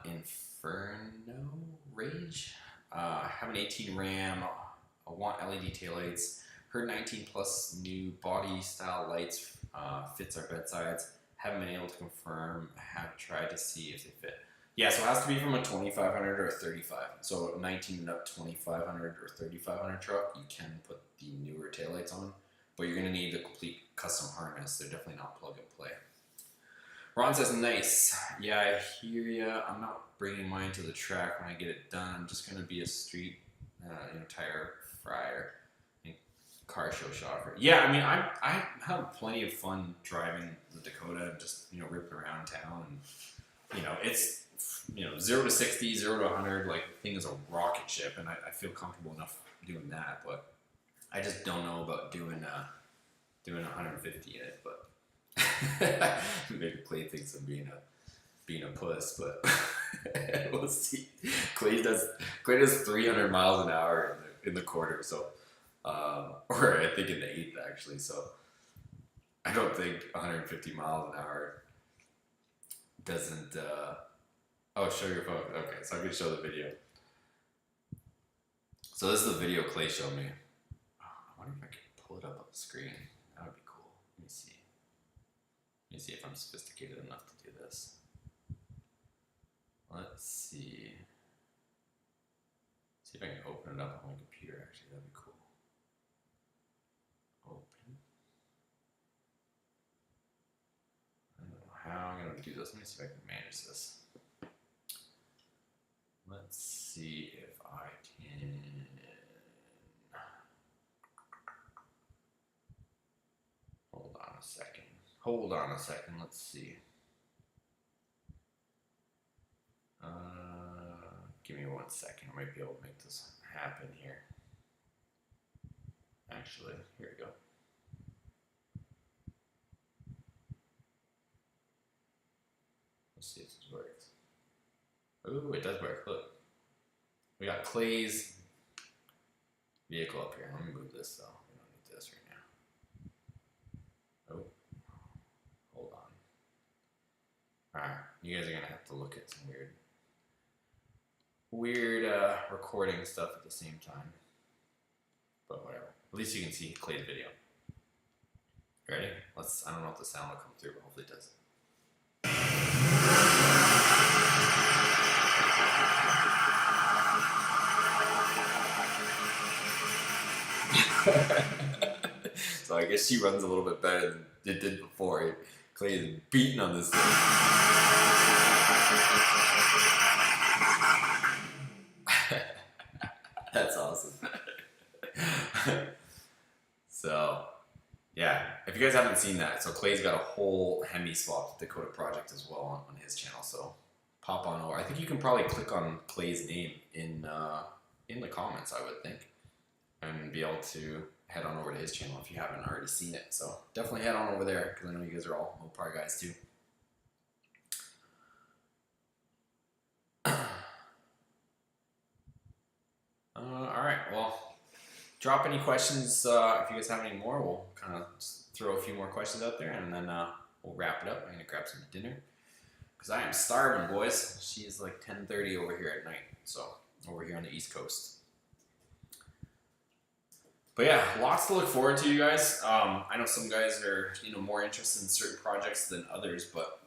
Inferno Rage. Have an 18 Ram. I want LED taillights. Heard 19 plus new body style lights fits our bedsides. Haven't been able to confirm. Have tried to see if they fit. Yeah, so it has to be from a 2500 or a 35. So 19 and up 2500 or 3500 truck, you can put the newer taillights on, but you're gonna need the complete custom harness. They're definitely not plug and play. Ron says, nice. Yeah, I hear ya. I'm not bringing mine to the track when I get it done. I'm just gonna be a street, tire fryer and car show shopper. Yeah, I mean, I have plenty of fun driving the Dakota and just ripping around town, and it's 0 to 60, 0 to 100. Like, the thing is a rocket ship, and I feel comfortable enough doing that. But I just don't know about doing 150 in it, but. Maybe Clay thinks I'm being a puss, but we'll see. Clay does 300 miles an hour in the quarter, so or I think in the eighth actually. So I don't think 150 miles an hour doesn't. Oh, show your phone. Okay, so I can show the video. So this is the video Clay showed me. Oh, I wonder if I can pull it up on the screen. That would be cool. Let me see. Let me see if I'm sophisticated enough to do this. Let's see. See if I can open it up on my computer, actually. That'd be cool. Open. I don't know how I'm going to do this. Let me see if I can manage this. Let's see if I can. Hold on a second. Let's see. Give me 1 second. I might be able to make this happen here. Actually, here we go. Let's see if this works. Ooh, it does work. Look. We got Clay's vehicle up here. Let me move this though. We don't need this right now. Oh. Hold on. Alright, you guys are gonna have to look at some weird recording stuff at the same time. But whatever. At least you can see Clay's video. Ready? I don't know if the sound will come through, but hopefully it does. So I guess she runs a little bit better than it did before. Clay is beating on this thing. That's awesome. So, yeah, if you guys haven't seen that, so Clay's got a whole hemi swap Dakota project as well on his channel. So pop on over. I think you can probably click on Clay's name in the comments, I would think, and be able to head on over to his channel if you haven't already seen it. So definitely head on over there, because I know you guys are all MOPAR guys too. Alright, well, drop any questions if you guys have any more. We'll kind of throw a few more questions out there, and then we'll wrap it up. I'm going to grab some dinner, because I am starving, boys. She's like 10:30 over here at night, so over here on the East Coast. But yeah, lots to look forward to, you guys. I know some guys are more interested in certain projects than others, but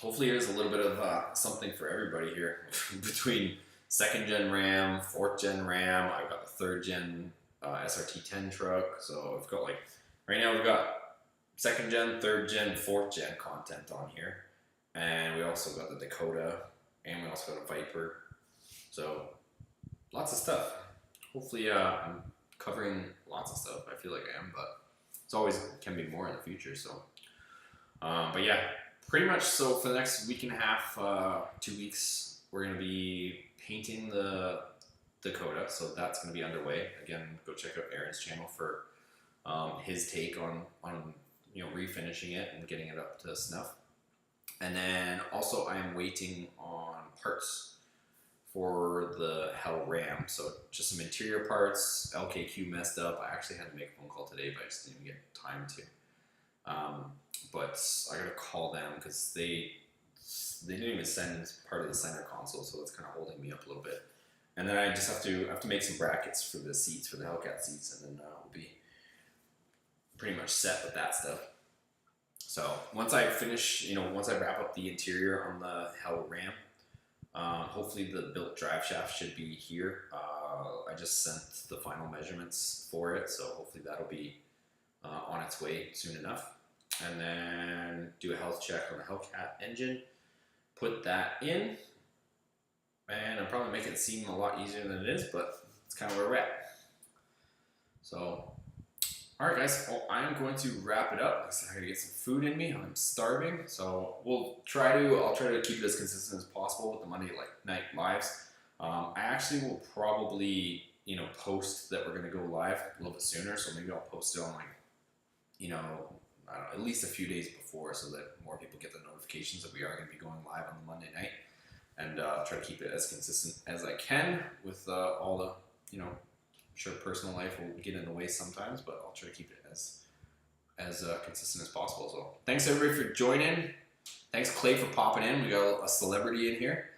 hopefully there's a little bit of something for everybody here. Between 2nd gen Ram, 4th gen Ram, I've got the 3rd gen SRT10 truck. So I've got right now we've got 2nd gen, 3rd gen, 4th gen content on here. And we also got the Dakota. and we also got a Viper. So lots of stuff. Hopefully, I'm covering lots of stuff. I feel like I am, but it's always can be more in the future. So, but yeah, pretty much. So for the next week and a half, 2 weeks, we're gonna be painting the Dakota. So that's gonna be underway. Again, go check out Aaron's channel for his take on refinishing it and getting it up to snuff. And then also I am waiting on parts for the Hell Ram. So just some interior parts. LKQ messed up. I actually had to make a phone call today, but I just didn't get time to. But I gotta call them because they didn't even send part of the center console, so it's kind of holding me up a little bit. And then I just have to make some brackets for the seats, for the Hellcat seats, and then we'll be pretty much set with that stuff. So once I finish, once I wrap up the interior on the Hell Ram, hopefully the built drive shaft should be here. I just sent the final measurements for it, so hopefully that'll be on its way soon enough. And then do a health check on the Hellcat engine, put that in, and I'll probably make it seem a lot easier than it is, but it's kind of where we're at. So, alright guys, well, I am going to wrap it up. I gotta get some food in me. I'm starving, so I'll try to keep it as consistent as possible with the Monday night lives. I actually will probably, post that we're gonna go live a little bit sooner, so maybe I'll post it on I don't know, at least a few days before, so that more people get the notifications that we are going to be going live on the Monday night, and try to keep it as consistent as I can with all the, I'm sure personal life will get in the way sometimes, but I'll try to keep it as consistent as possible. So thanks everybody for joining. Thanks Clay for popping in. We got a celebrity in here,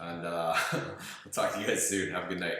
and we'll talk to you guys soon. Have a good night.